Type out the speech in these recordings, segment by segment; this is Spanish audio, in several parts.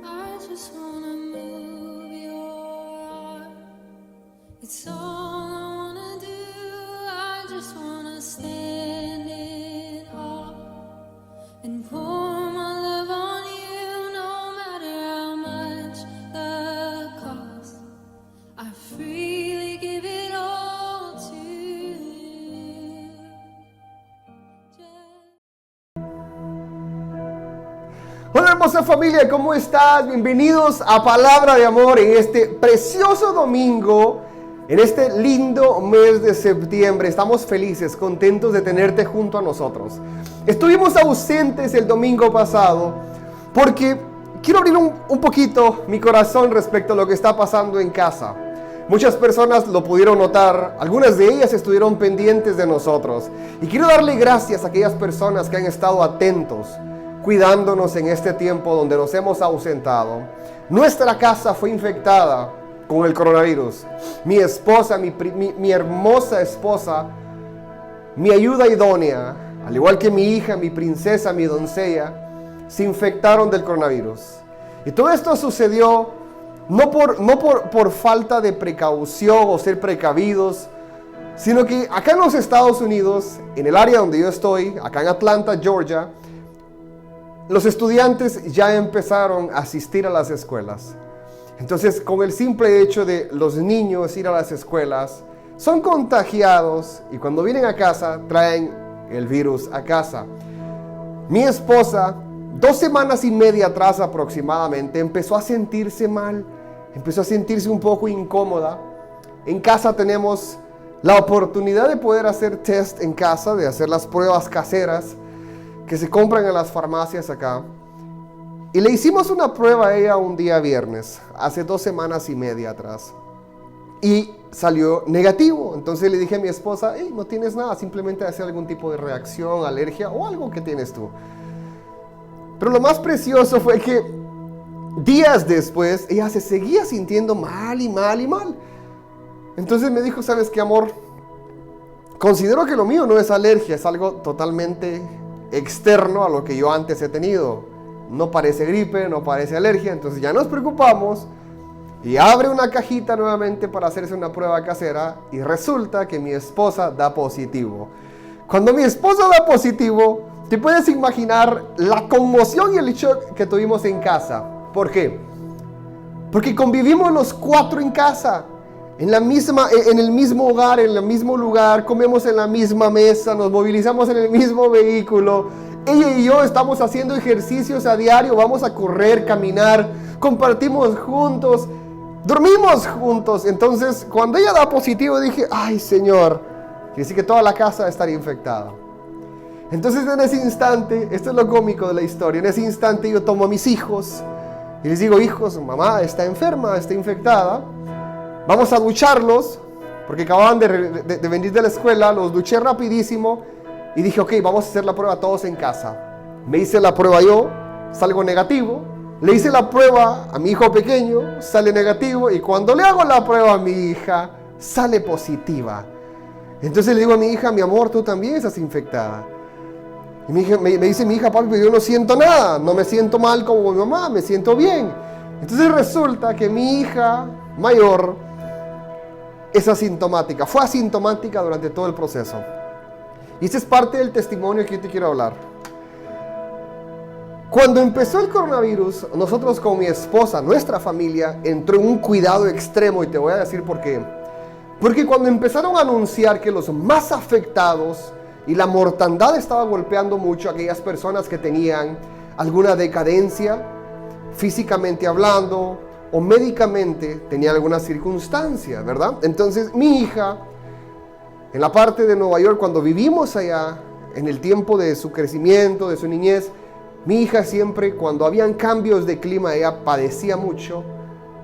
I just wanna move your arm. It's all I wanna do. I just wanna stand in awe and pour my love on you, no matter how much the cost. I freely give it all to you. Hola hermosa familia, ¿cómo estás? Bienvenidos a Palabra de Amor en este precioso domingo, en este lindo mes de septiembre. Estamos felices, contentos de tenerte junto a nosotros. Estuvimos ausentes el domingo pasado porque quiero abrir un poquito mi corazón respecto a lo que está pasando en casa. Muchas personas lo pudieron notar, algunas de ellas estuvieron pendientes de nosotros. Y quiero darle gracias a aquellas personas que han estado atentos, cuidándonos en este tiempo donde nos hemos ausentado. Nuestra casa fue infectada con el coronavirus. Mi esposa, mi hermosa esposa, mi ayuda idónea, al igual que mi hija, mi princesa, mi doncella, se infectaron del coronavirus. Y todo esto sucedió no por falta de precaución o ser precavidos, sino que acá en los Estados Unidos, en el área donde yo estoy, acá en Atlanta, Georgia, los estudiantes ya empezaron a asistir a las escuelas. Entonces, con el simple hecho de los niños ir a las escuelas, son contagiados y cuando vienen a casa traen el virus a casa. Mi esposa, 2 semanas y media atrás aproximadamente, empezó a sentirse mal, empezó a sentirse un poco incómoda. En casa tenemos la oportunidad de poder hacer test en casa, de hacer las pruebas caseras que se compran en las farmacias acá. Y le hicimos una prueba a ella un día viernes, hace 2 semanas y media atrás. Y salió negativo. Entonces le dije a mi esposa, hey, no tienes nada, simplemente hacer algún tipo de reacción, alergia o algo que tienes tú. Pero lo más precioso fue que días después ella se seguía sintiendo mal y mal y mal. Entonces me dijo, ¿sabes qué, amor? Considero que lo mío no es alergia, es algo totalmente externo a lo que yo antes he tenido. No parece gripe, no parece alergia. Entonces ya nos preocupamos y abre una cajita nuevamente para hacerse una prueba casera y resulta que mi esposa da positivo. Cuando mi esposa da positivo, te puedes imaginar la conmoción y el shock que tuvimos en casa. ¿Por qué? Porque convivimos los 4 en casa, en el mismo hogar, en el mismo lugar, comemos en la misma mesa, nos movilizamos en el mismo vehículo. Ella y yo estamos haciendo ejercicios a diario, vamos a correr, caminar, compartimos juntos, dormimos juntos. Entonces, cuando ella da positivo, dije, ay Señor, quiere decir que toda la casa estaría infectada. Entonces, en ese instante, esto es lo cómico de la historia, en ese instante yo tomo a mis hijos y les digo, hijos, mamá está enferma, está infectada. Vamos a ducharlos, porque acababan de venir de la escuela, los duché rapidísimo y dije, ok, vamos a hacer la prueba todos en casa. Me hice la prueba yo, salgo negativo. Le hice la prueba a mi hijo pequeño, sale negativo. Y cuando le hago la prueba a mi hija, sale positiva. Entonces le digo a mi hija, mi amor, tú también estás infectada. Y me dice mi hija, papi, yo no siento nada, no me siento mal como mi mamá, me siento bien. Entonces resulta que mi hija mayor es asintomática, fue asintomática durante todo el proceso. Y ese es parte del testimonio que yo te quiero hablar. Cuando empezó el coronavirus, nosotros con mi esposa, nuestra familia, entró en un cuidado extremo y te voy a decir por qué. Porque cuando empezaron a anunciar que los más afectados y la mortandad estaba golpeando mucho a aquellas personas que tenían alguna decadencia, físicamente hablando, o médicamente tenía alguna circunstancia, ¿verdad? Entonces mi hija, en la parte de Nueva York, cuando vivimos allá, en el tiempo de su crecimiento, de su niñez, mi hija siempre, cuando habían cambios de clima, ella padecía mucho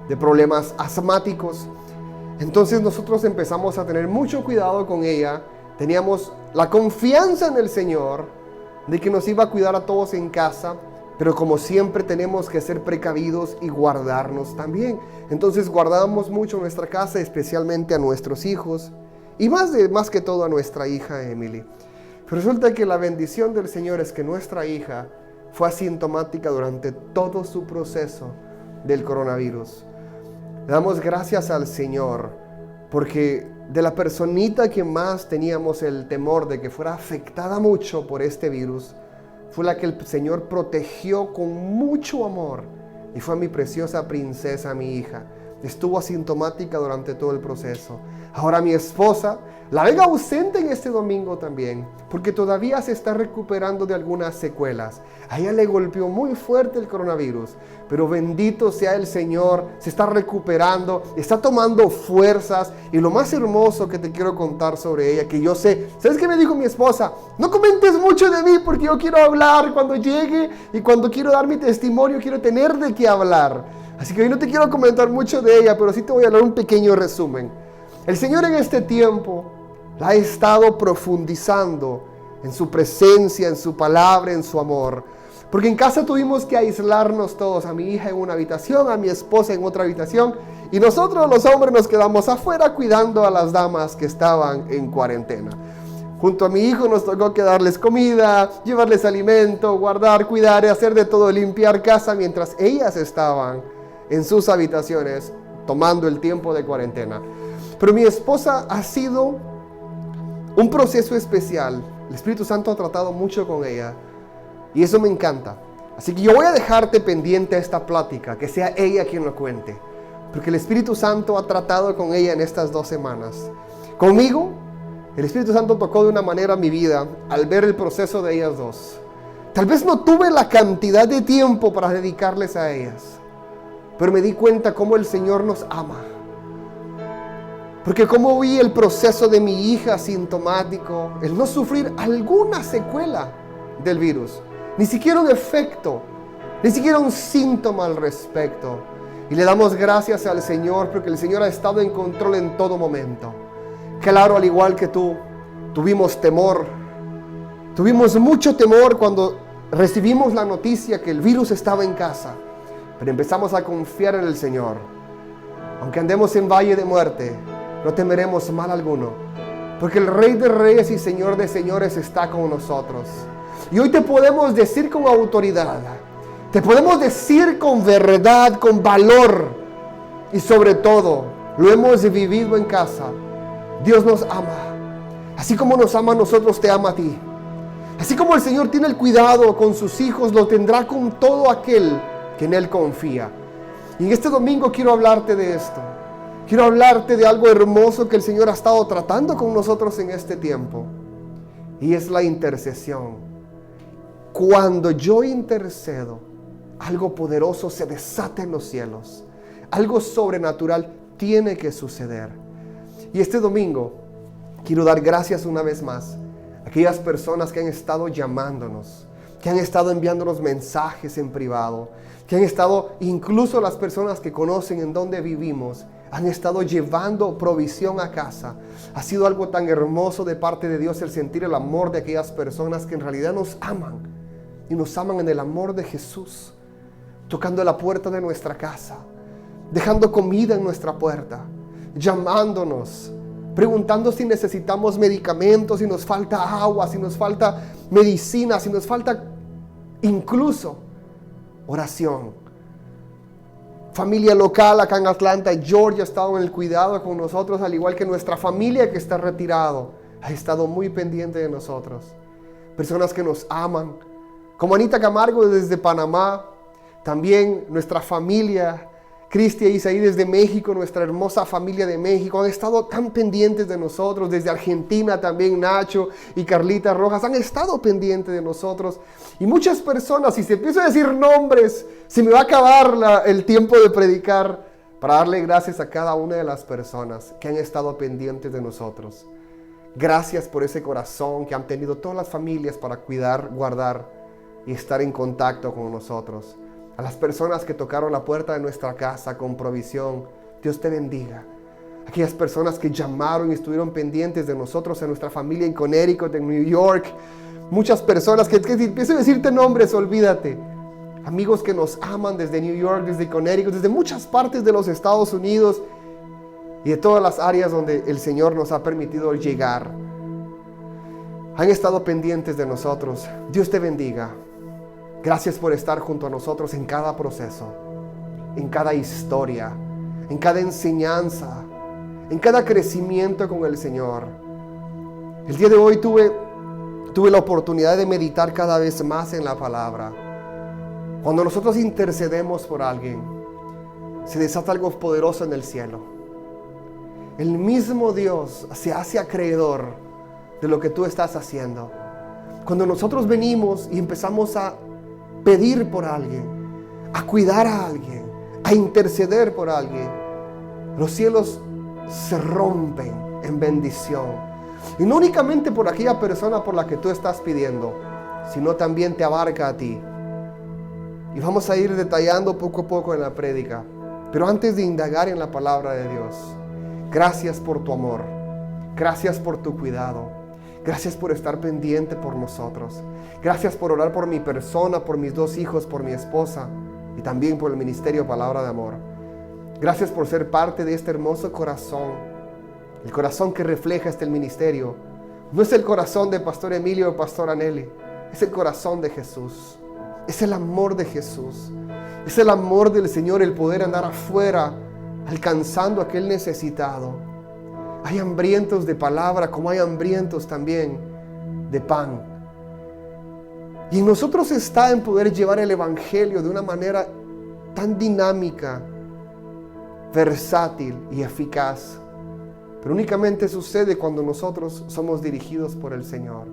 de problemas asmáticos. Entonces nosotros empezamos a tener mucho cuidado con ella. Teníamos la confianza en el Señor de que nos iba a cuidar a todos en casa. Pero como siempre tenemos que ser precavidos y guardarnos también. Entonces guardamos mucho nuestra casa, especialmente a nuestros hijos. Y más que todo a nuestra hija Emily. Pero resulta que la bendición del Señor es que nuestra hija fue asintomática durante todo su proceso del coronavirus. Le damos gracias al Señor porque de la personita que más teníamos el temor de que fuera afectada mucho por este virus, fue la que el Señor protegió con mucho amor y fue mi preciosa princesa, mi hija. Estuvo asintomática durante todo el proceso. Ahora mi esposa la ven ausente en este domingo también, porque todavía se está recuperando de algunas secuelas. A ella le golpeó muy fuerte el coronavirus, pero bendito sea el Señor, se está recuperando, está tomando fuerzas. Y lo más hermoso que te quiero contar sobre ella, que yo sé, ¿sabes qué me dijo mi esposa? No comentes mucho de mí porque yo quiero hablar cuando llegue y cuando quiero dar mi testimonio, quiero tener de qué hablar. Así que hoy no te quiero comentar mucho de ella, pero sí te voy a dar un pequeño resumen. El Señor en este tiempo la ha estado profundizando en su presencia, en su palabra, en su amor. Porque en casa tuvimos que aislarnos todos, a mi hija en una habitación, a mi esposa en otra habitación, y nosotros los hombres nos quedamos afuera cuidando a las damas que estaban en cuarentena. Junto a mi hijo nos tocó que darles comida, llevarles alimento, guardar, cuidar, hacer de todo, limpiar casa, mientras ellas estaban en sus habitaciones tomando el tiempo de cuarentena. Pero mi esposa ha sido un proceso especial. El Espíritu Santo ha tratado mucho con ella y eso me encanta. Así que yo voy a dejarte pendiente a esta plática, que sea ella quien lo cuente, porque el Espíritu Santo ha tratado con ella en estas 2 semanas. Conmigo, el Espíritu Santo tocó de una manera mi vida al ver el proceso de ellas dos. Tal vez no tuve la cantidad de tiempo para dedicarles a ellas, pero me di cuenta cómo el Señor nos ama. Porque como vi el proceso de mi hija asintomático, el no sufrir alguna secuela del virus, ni siquiera un efecto, ni siquiera un síntoma al respecto. Y le damos gracias al Señor porque el Señor ha estado en control en todo momento. Claro, al igual que tú, tuvimos temor. Tuvimos mucho temor cuando recibimos la noticia que el virus estaba en casa. Pero empezamos a confiar en el Señor. Aunque andemos en valle de muerte, no temeremos mal alguno, porque el Rey de Reyes y Señor de Señores está con nosotros. Y hoy te podemos decir con autoridad, te podemos decir con verdad, con valor, y sobre todo, lo hemos vivido en casa. Dios nos ama. Así como nos ama a nosotros, te ama a ti. Así como el Señor tiene el cuidado con sus hijos, lo tendrá con todo aquel que en Él confía. Y en este domingo quiero hablarte de esto. Quiero hablarte de algo hermoso que el Señor ha estado tratando con nosotros en este tiempo. Y es la intercesión. Cuando yo intercedo, algo poderoso se desata en los cielos. Algo sobrenatural tiene que suceder. Y este domingo quiero dar gracias una vez más a aquellas personas que han estado llamándonos, que han estado enviándonos mensajes en privado, que han estado, incluso las personas que conocen en dónde vivimos, han estado llevando provisión a casa. Ha sido algo tan hermoso de parte de Dios el sentir el amor de aquellas personas que en realidad nos aman. Y nos aman en el amor de Jesús. Tocando la puerta de nuestra casa. Dejando comida en nuestra puerta. Llamándonos. Preguntando si necesitamos medicamentos, si nos falta agua, si nos falta medicina, si nos falta incluso oración. Familia local acá en Atlanta, Georgia, ha estado en el cuidado con nosotros, al igual que nuestra familia que está retirado, ha estado muy pendiente de nosotros. Personas que nos aman, como Anita Camargo desde Panamá, también nuestra familia, Cristi e Isaí desde México, nuestra hermosa familia de México, han estado tan pendientes de nosotros. Desde Argentina también Nacho y Carlita Rojas han estado pendientes de nosotros. Y muchas personas, si se empiezo a decir nombres, se me va a acabar el tiempo de predicar, para darle gracias a cada una de las personas que han estado pendientes de nosotros. Gracias por ese corazón que han tenido todas las familias para cuidar, guardar y estar en contacto con nosotros. A las personas que tocaron la puerta de nuestra casa con provisión, Dios te bendiga. Aquellas personas que llamaron y estuvieron pendientes de nosotros, en nuestra familia en Connecticut, en New York. Muchas personas que si empiezo a decirte nombres, olvídate. Amigos que nos aman desde New York, desde Connecticut, desde muchas partes de los Estados Unidos y de todas las áreas donde el Señor nos ha permitido llegar. han estado pendientes de nosotros. Dios te bendiga. Gracias por estar junto a nosotros en cada proceso, en cada historia, en cada enseñanza, en cada crecimiento con el Señor. El día de hoy tuve la oportunidad de meditar cada vez más en la palabra. Cuando nosotros intercedemos por alguien, se desata algo poderoso en el cielo. El mismo Dios se hace acreedor de lo que tú estás haciendo. Cuando nosotros venimos y empezamos a pedir por alguien, a cuidar a alguien, a interceder por alguien, los cielos se rompen en bendición. Y no únicamente por aquella persona por la que tú estás pidiendo, sino también te abarca a ti. Y vamos a ir detallando poco a poco en la prédica. Pero antes de indagar en la palabra de Dios, gracias por tu amor. Gracias por tu cuidado. Gracias por estar pendiente por nosotros. Gracias por orar por mi persona, por mis 2 hijos, por mi esposa y también por el ministerio Palabra de Amor. Gracias por ser parte de este hermoso corazón. El corazón que refleja este ministerio. No es el corazón de Pastor Emilio o Pastor Aneli. Es el corazón de Jesús. Es el amor de Jesús. Es el amor del Señor, el poder andar afuera alcanzando a aquel necesitado. Hay hambrientos de palabra como hay hambrientos también de pan. Y en nosotros está en poder llevar el evangelio de una manera tan dinámica, versátil y eficaz. Pero únicamente sucede cuando nosotros somos dirigidos por el Señor.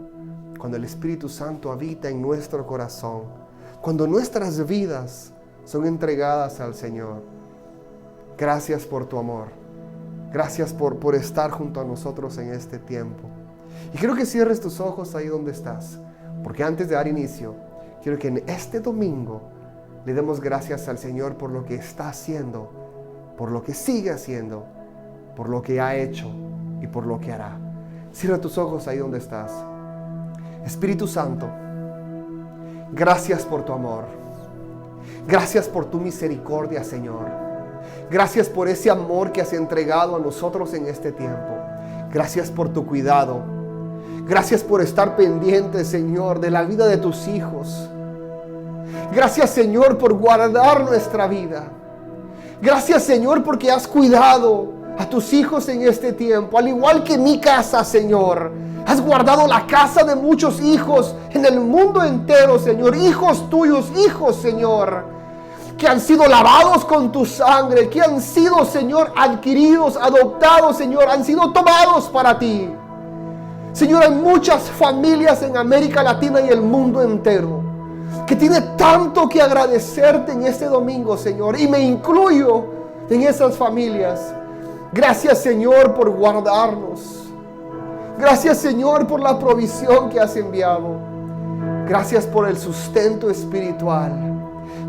Cuando el Espíritu Santo habita en nuestro corazón. Cuando nuestras vidas son entregadas al Señor. Gracias por tu amor. Gracias por estar junto a nosotros en este tiempo. Y quiero que cierres tus ojos ahí donde estás. Porque antes de dar inicio, quiero que en este domingo le demos gracias al Señor por lo que está haciendo, por lo que sigue haciendo, por lo que ha hecho y por lo que hará. Cierra tus ojos ahí donde estás. Espíritu Santo, gracias por tu amor. Gracias por tu misericordia, Señor. Gracias por ese amor que has entregado a nosotros en este tiempo. Gracias por tu cuidado. Gracias por estar pendiente, Señor, de la vida de tus hijos. Gracias, Señor, por guardar nuestra vida. Gracias, Señor, porque has cuidado a tus hijos en este tiempo, al igual que mi casa, Señor. Has guardado la casa de muchos hijos en el mundo entero, Señor. Hijos tuyos, hijos, Señor, que han sido lavados con tu sangre, que han sido, Señor, adquiridos, adoptados, Señor, han sido tomados para ti. Señor, hay muchas familias en América Latina y el mundo entero que tiene tanto que agradecerte en este domingo, Señor, y me incluyo en esas familias. Gracias, Señor, por guardarnos. Gracias, Señor, por la provisión que has enviado. Gracias por el sustento espiritual.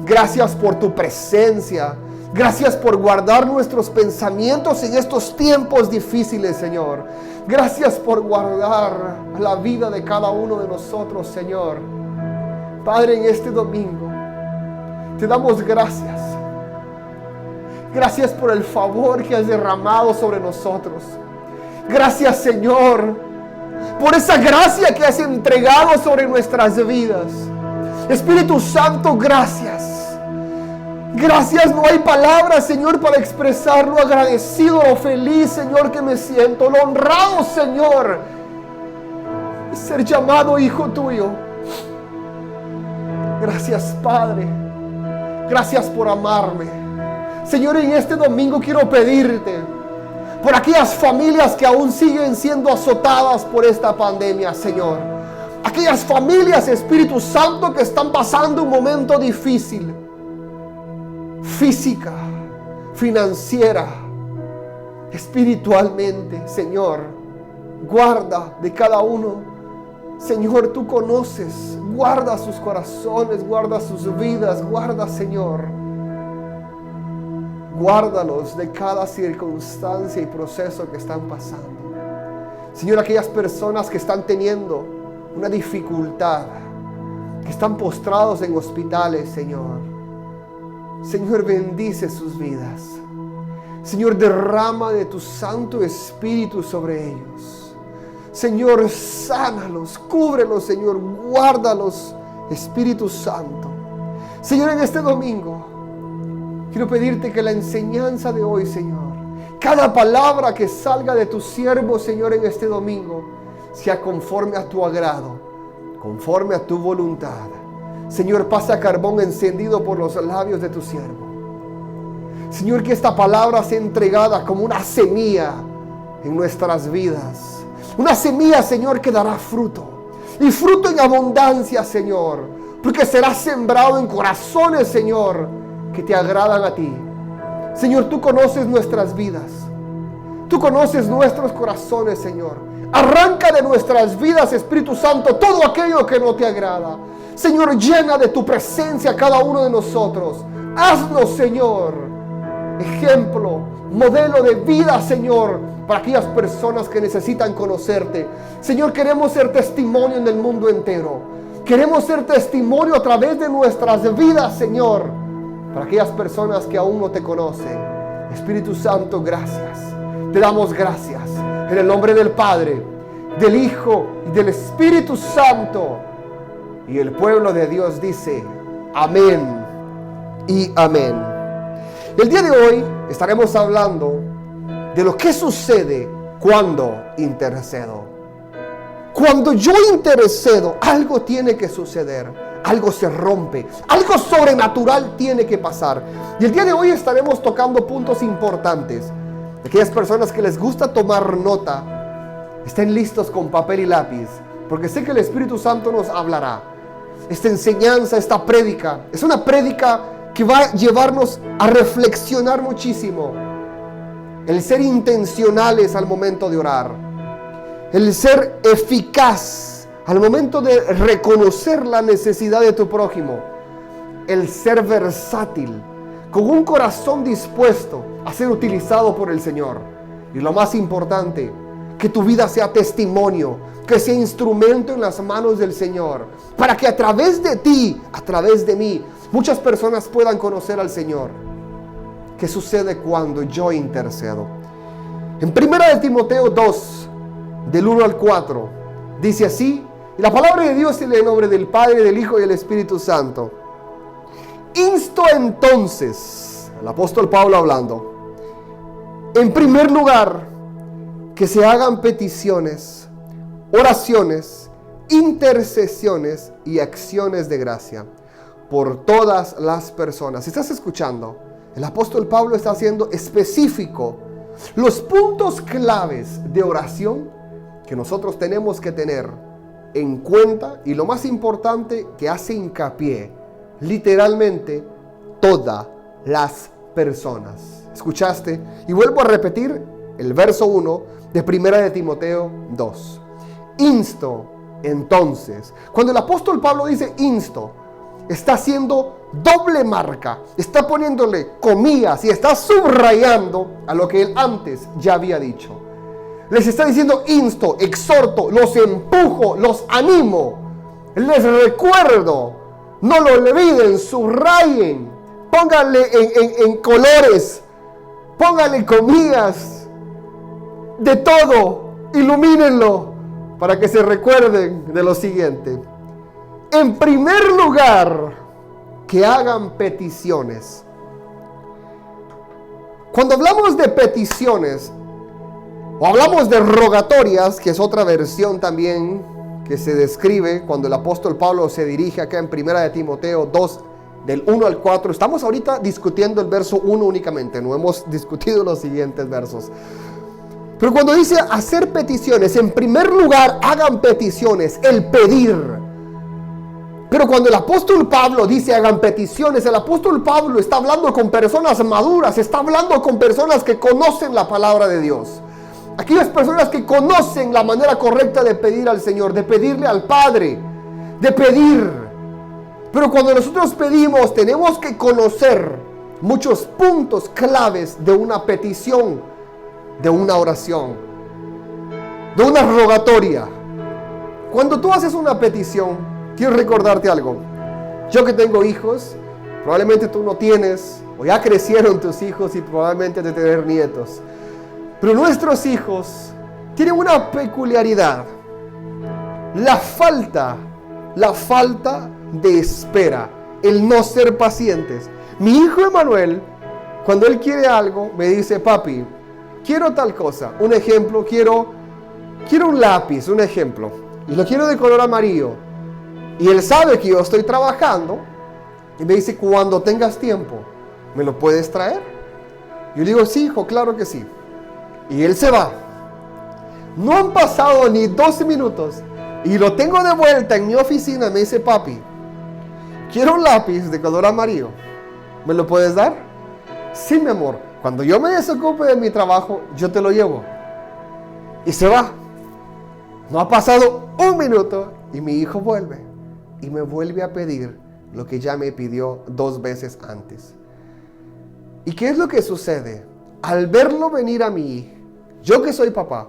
Gracias por tu presencia. Gracias por guardar nuestros pensamientos en estos tiempos difíciles, Señor. Gracias por guardar la vida de cada uno de nosotros, Señor. Padre, en este domingo te damos gracias. Gracias por el favor que has derramado sobre nosotros. Gracias, Señor, por esa gracia que has entregado sobre nuestras vidas. Espíritu Santo, gracias. Gracias, no hay palabras, Señor, para expresar lo agradecido, lo feliz, Señor, que me siento, lo honrado, Señor, de ser llamado hijo tuyo. Gracias, Padre. Gracias por amarme. Señor, en este domingo quiero pedirte por aquellas familias que aún siguen siendo azotadas por esta pandemia, Señor. Aquellas familias, Espíritu Santo, que están pasando un momento difícil. Física, financiera, espiritualmente, Señor. Guarda de cada uno. Señor, tú conoces. Guarda sus corazones, guarda sus vidas. Guarda, Señor. Guárdalos de cada circunstancia y proceso que están pasando. Señor, aquellas personas que están teniendo una dificultad, que están postrados en hospitales, Señor. Señor, bendice sus vidas. Señor, derrama de tu Santo Espíritu sobre ellos. Señor, sánalos, cúbrelos, Señor, guárdalos, Espíritu Santo. Señor, en este domingo, quiero pedirte que la enseñanza de hoy, Señor, cada palabra que salga de tu siervo, Señor, en este domingo, sea conforme a tu agrado, conforme a tu voluntad. Señor, pasa carbón encendido por los labios de tu siervo. Señor, que esta palabra sea entregada como una semilla en nuestras vidas. Una semilla, Señor, que dará fruto. Y fruto en abundancia, Señor. Porque será sembrado en corazones, Señor, que te agradan a ti. Señor, tú conoces nuestras vidas. Tú conoces nuestros corazones, Señor. Arranca de nuestras vidas, Espíritu Santo, todo aquello que no te agrada. Señor, llena de tu presencia a cada uno de nosotros. Haznos, Señor, ejemplo, modelo de vida, Señor, para aquellas personas que necesitan conocerte. Señor, queremos ser testimonio en el mundo entero. Queremos ser testimonio a través de nuestras vidas, Señor, para aquellas personas que aún no te conocen. Espíritu Santo, gracias. Te damos gracias. En el nombre del Padre, del Hijo y del Espíritu Santo. Y el pueblo de Dios dice, amén y amén. El día de hoy estaremos hablando de lo que sucede cuando intercedo. Cuando yo intercedo, algo tiene que suceder, algo se rompe, algo sobrenatural tiene que pasar. Y el día de hoy estaremos tocando puntos importantes. Aquellas personas que les gusta tomar nota, estén listos con papel y lápiz, porque sé que el Espíritu Santo nos hablará. Esta enseñanza, esta prédica, es una prédica que va a llevarnos a reflexionar muchísimo. El ser intencionales al momento de orar. El ser eficaz al momento de reconocer la necesidad de tu prójimo. El ser versátil, con un corazón dispuesto a ser utilizado por el Señor. Y lo más importante, que tu vida sea testimonio, que sea instrumento en las manos del Señor, para que a través de ti, a través de mí, muchas personas puedan conocer al Señor. ¿Qué sucede cuando yo intercedo? En 1 Timoteo 2, del 1 al 4, dice así, y la palabra de Dios se lee en nombre del Padre, del Hijo y del Espíritu Santo. Insto entonces, el apóstol Pablo hablando, en primer lugar, que se hagan peticiones, oraciones, intercesiones y acciones de gracia por todas las personas. Si estás escuchando, el apóstol Pablo está haciendo específico los puntos claves de oración que nosotros tenemos que tener en cuenta, y lo más importante, que hace hincapié literalmente todas las personas. ¿Escuchaste? Y vuelvo a repetir el verso 1 de 1 Timoteo 2. Insto entonces. Cuando el apóstol Pablo dice insto, está haciendo doble marca, está poniéndole comillas y está subrayando a lo que él antes ya había dicho. Les está diciendo insto, exhorto, los empujo, los animo, les recuerdo, no lo olviden, subrayen, pónganle en colores, pónganle comillas, de todo, ilumínenlo para que se recuerden de lo siguiente. En primer lugar, que hagan peticiones. Cuando hablamos de peticiones, o hablamos de rogatorias, que es otra versión también que se describe cuando el apóstol Pablo se dirige acá en 1 Timoteo 2, del 1 al 4. Estamos ahorita discutiendo el verso 1 únicamente, no hemos discutido los siguientes versos. Pero cuando dice hacer peticiones, en primer lugar hagan peticiones, el pedir. Pero cuando el apóstol Pablo dice hagan peticiones, el apóstol Pablo está hablando con personas maduras, está hablando con personas que conocen la palabra de Dios. Aquellas personas que conocen la manera correcta de pedir al Señor, de pedirle al Padre, de pedir. Pero cuando nosotros pedimos, tenemos que conocer muchos puntos claves de una petición, de una oración, de una rogatoria. Cuando tú haces una petición, quiero recordarte algo. Yo que tengo hijos, probablemente tú no tienes, o ya crecieron tus hijos y probablemente de tener nietos. Pero nuestros hijos, tienen una peculiaridad. La falta de espera, el no ser pacientes. Mi hijo Emanuel, cuando él quiere algo, me dice: papi, quiero tal cosa. Un ejemplo, quiero un lápiz, un ejemplo. Y lo quiero de color amarillo. Y él sabe que yo estoy trabajando. Y me dice: cuando tengas tiempo, ¿me lo puedes traer? Yo le digo: sí, hijo, claro que sí. Y él se va. No han pasado ni 12 minutos. Y lo tengo de vuelta en mi oficina. Me dice: papi, quiero un lápiz de color amarillo. ¿Me lo puedes dar? Sí, mi amor. Cuando yo me desocupe de mi trabajo, yo te lo llevo. Y se va. No ha pasado un minuto y mi hijo vuelve. Y me vuelve a pedir lo que ya me pidió 2 veces antes. ¿Y qué es lo que sucede? Al verlo venir a mí, yo que soy papá,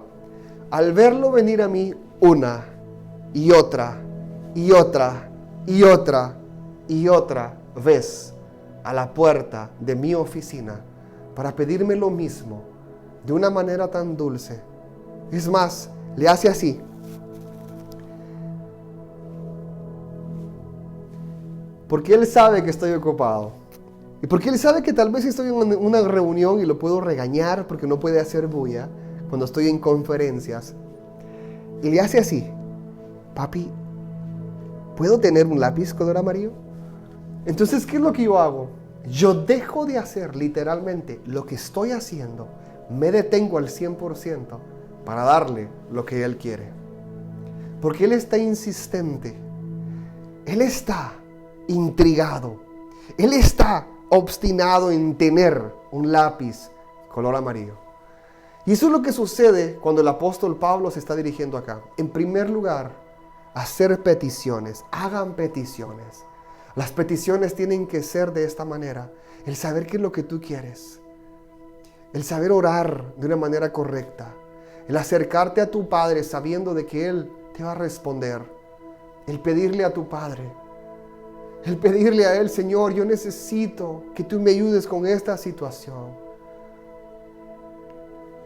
al verlo venir a mí una y otra y otra y otra y otra vez a la puerta de mi oficina para pedirme lo mismo de una manera tan dulce. Es más, le hace así. Porque él sabe que estoy ocupado. Y porque él sabe que tal vez estoy en una reunión y lo puedo regañar porque no puede hacer bulla cuando estoy en conferencias. Y le hace así. Papi, ¿puedo tener un lápiz color amarillo? Entonces, ¿qué es lo que yo hago? Yo dejo de hacer literalmente lo que estoy haciendo. Me detengo al 100% para darle lo que él quiere. Porque él está insistente. Él está intrigado. Él está obstinado en tener un lápiz color amarillo. Y eso es lo que sucede cuando el apóstol Pablo se está dirigiendo acá. En primer lugar, hacer peticiones. Hagan peticiones. Las peticiones tienen que ser de esta manera. El saber qué es lo que tú quieres. El saber orar de una manera correcta. El acercarte a tu Padre sabiendo de que Él te va a responder. El pedirle a tu Padre. El pedirle a Él: Señor, yo necesito que tú me ayudes con esta situación.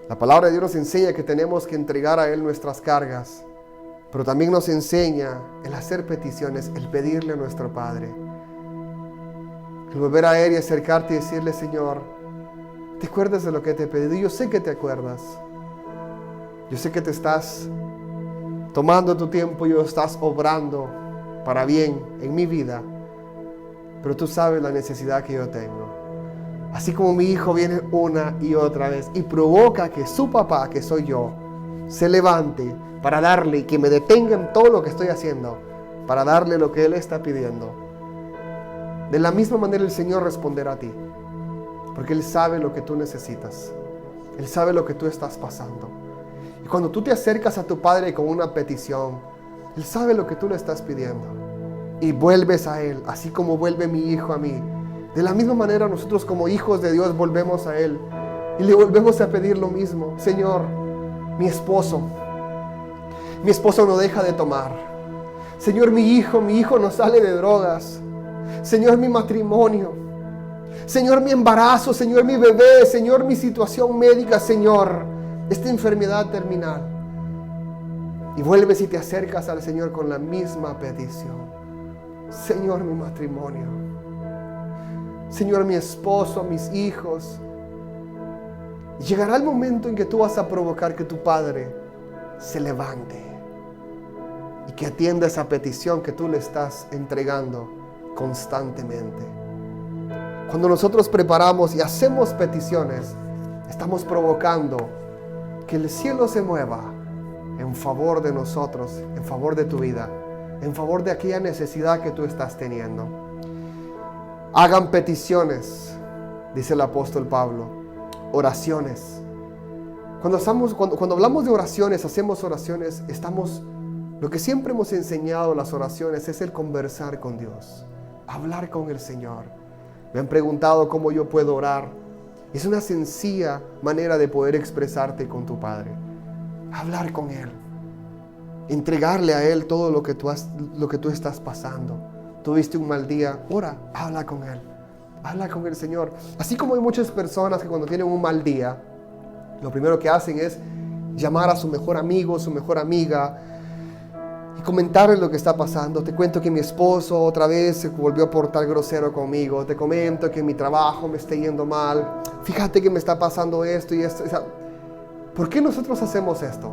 La palabra de Dios nos enseña que tenemos que entregar a Él nuestras cargas, pero también nos enseña el hacer peticiones, el pedirle a nuestro Padre. El volver a Él y acercarte y decirle: Señor, ¿te acuerdas de lo que te he pedido? Yo sé que te acuerdas. Yo sé que te estás tomando tu tiempo y estás obrando para bien en mi vida. Pero tú sabes la necesidad que yo tengo. Así como mi hijo viene una y otra vez y provoca que su papá, que soy yo, se levante para darle y que me detenga en todo lo que estoy haciendo, para darle lo que él está pidiendo. De la misma manera el Señor responderá a ti. Porque Él sabe lo que tú necesitas. Él sabe lo que tú estás pasando. Y cuando tú te acercas a tu Padre con una petición, Él sabe lo que tú le estás pidiendo. Y vuelves a Él, así como vuelve mi hijo a mí. De la misma manera nosotros como hijos de Dios volvemos a Él. Y le volvemos a pedir lo mismo. Señor, mi esposo no deja de tomar. Señor, mi hijo no sale de drogas. Señor, mi matrimonio. Señor, mi embarazo. Señor, mi bebé. Señor, mi situación médica. Señor, esta enfermedad terminal. Y vuelves y te acercas al Señor con la misma petición. Señor, mi matrimonio. Señor, mi esposo, mis hijos. Llegará el momento en que tú vas a provocar que tu Padre se levante y que atienda esa petición que tú le estás entregando constantemente. Cuando nosotros preparamos y hacemos peticiones, estamos provocando que el cielo se mueva en favor de nosotros, en favor de tu vida, en favor de aquella necesidad que tú estás teniendo. Hagan peticiones, dice el apóstol Pablo, oraciones. Cuando hablamos de oraciones, hacemos oraciones, lo que siempre hemos enseñado las oraciones es el conversar con Dios, hablar con el Señor. Me han preguntado cómo yo puedo orar. Es una sencilla manera de poder expresarte con tu Padre. Hablar con Él. Entregarle a Él todo lo que tú estás pasando. Tuviste un mal día, ora, habla con Él. Habla con el Señor. Así como hay muchas personas que cuando tienen un mal día, lo primero que hacen es llamar a su mejor amigo, su mejor amiga y comentarle lo que está pasando. Te cuento que mi esposo otra vez se volvió a portar grosero conmigo. Te comento que mi trabajo me está yendo mal. Fíjate que me está pasando esto y esto. O sea, ¿por qué nosotros hacemos esto?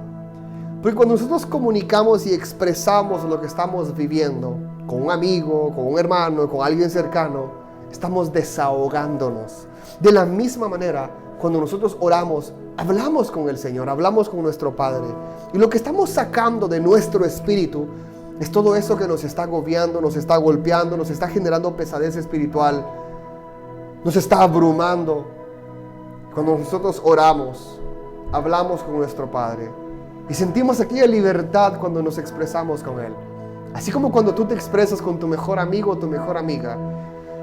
Porque cuando nosotros comunicamos y expresamos lo que estamos viviendo con un amigo, con un hermano, con alguien cercano, estamos desahogándonos. De la misma manera, cuando nosotros oramos, hablamos con el Señor, hablamos con nuestro Padre. Y lo que estamos sacando de nuestro espíritu es todo eso que nos está agobiando, nos está golpeando, nos está generando pesadez espiritual, nos está abrumando. Cuando nosotros oramos, hablamos con nuestro Padre y sentimos aquella libertad cuando nos expresamos con Él. Así como cuando tú te expresas con tu mejor amigo o tu mejor amiga,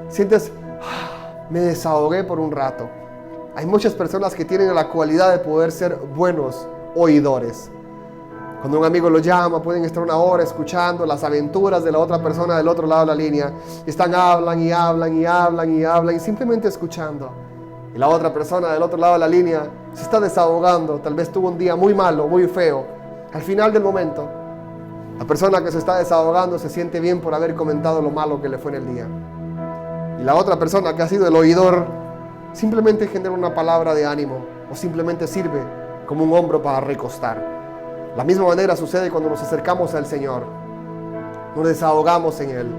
sientes, me desahogué por un rato. Hay muchas personas que tienen la cualidad de poder ser buenos oidores. Cuando un amigo lo llama, pueden estar una hora escuchando las aventuras de la otra persona del otro lado de la línea. Hablan y simplemente escuchando. Y la otra persona del otro lado de la línea se está desahogando. Tal vez tuvo un día muy malo, muy feo. Al final del momento, la persona que se está desahogando se siente bien por haber comentado lo malo que le fue en el día. Y la otra persona que ha sido el oidor simplemente genera una palabra de ánimo o simplemente sirve como un hombro para recostar. La misma manera sucede cuando nos acercamos al Señor. Nos desahogamos en Él.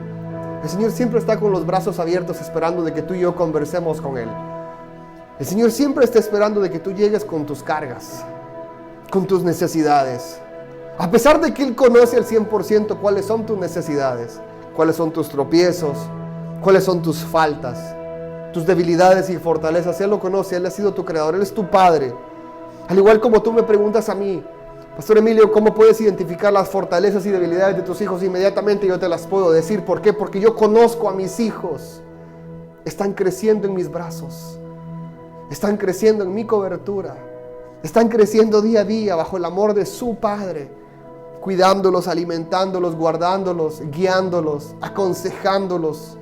El Señor siempre está con los brazos abiertos esperando de que tú y yo conversemos con Él. El Señor siempre está esperando de que tú llegues con tus cargas, con tus necesidades. A pesar de que Él conoce al 100% cuáles son tus necesidades, cuáles son tus tropiezos, cuáles son tus faltas, tus debilidades y fortalezas. Él lo conoce, Él ha sido tu creador, Él es tu Padre. Al igual como tú me preguntas a mí, Pastor Emilio, ¿cómo puedes identificar las fortalezas y debilidades de tus hijos? Inmediatamente yo te las puedo decir. ¿Por qué? Porque yo conozco a mis hijos. Están creciendo en mis brazos. Están creciendo en mi cobertura. Están creciendo día a día bajo el amor de su Padre. Cuidándolos, alimentándolos, guardándolos, guiándolos, aconsejándolos,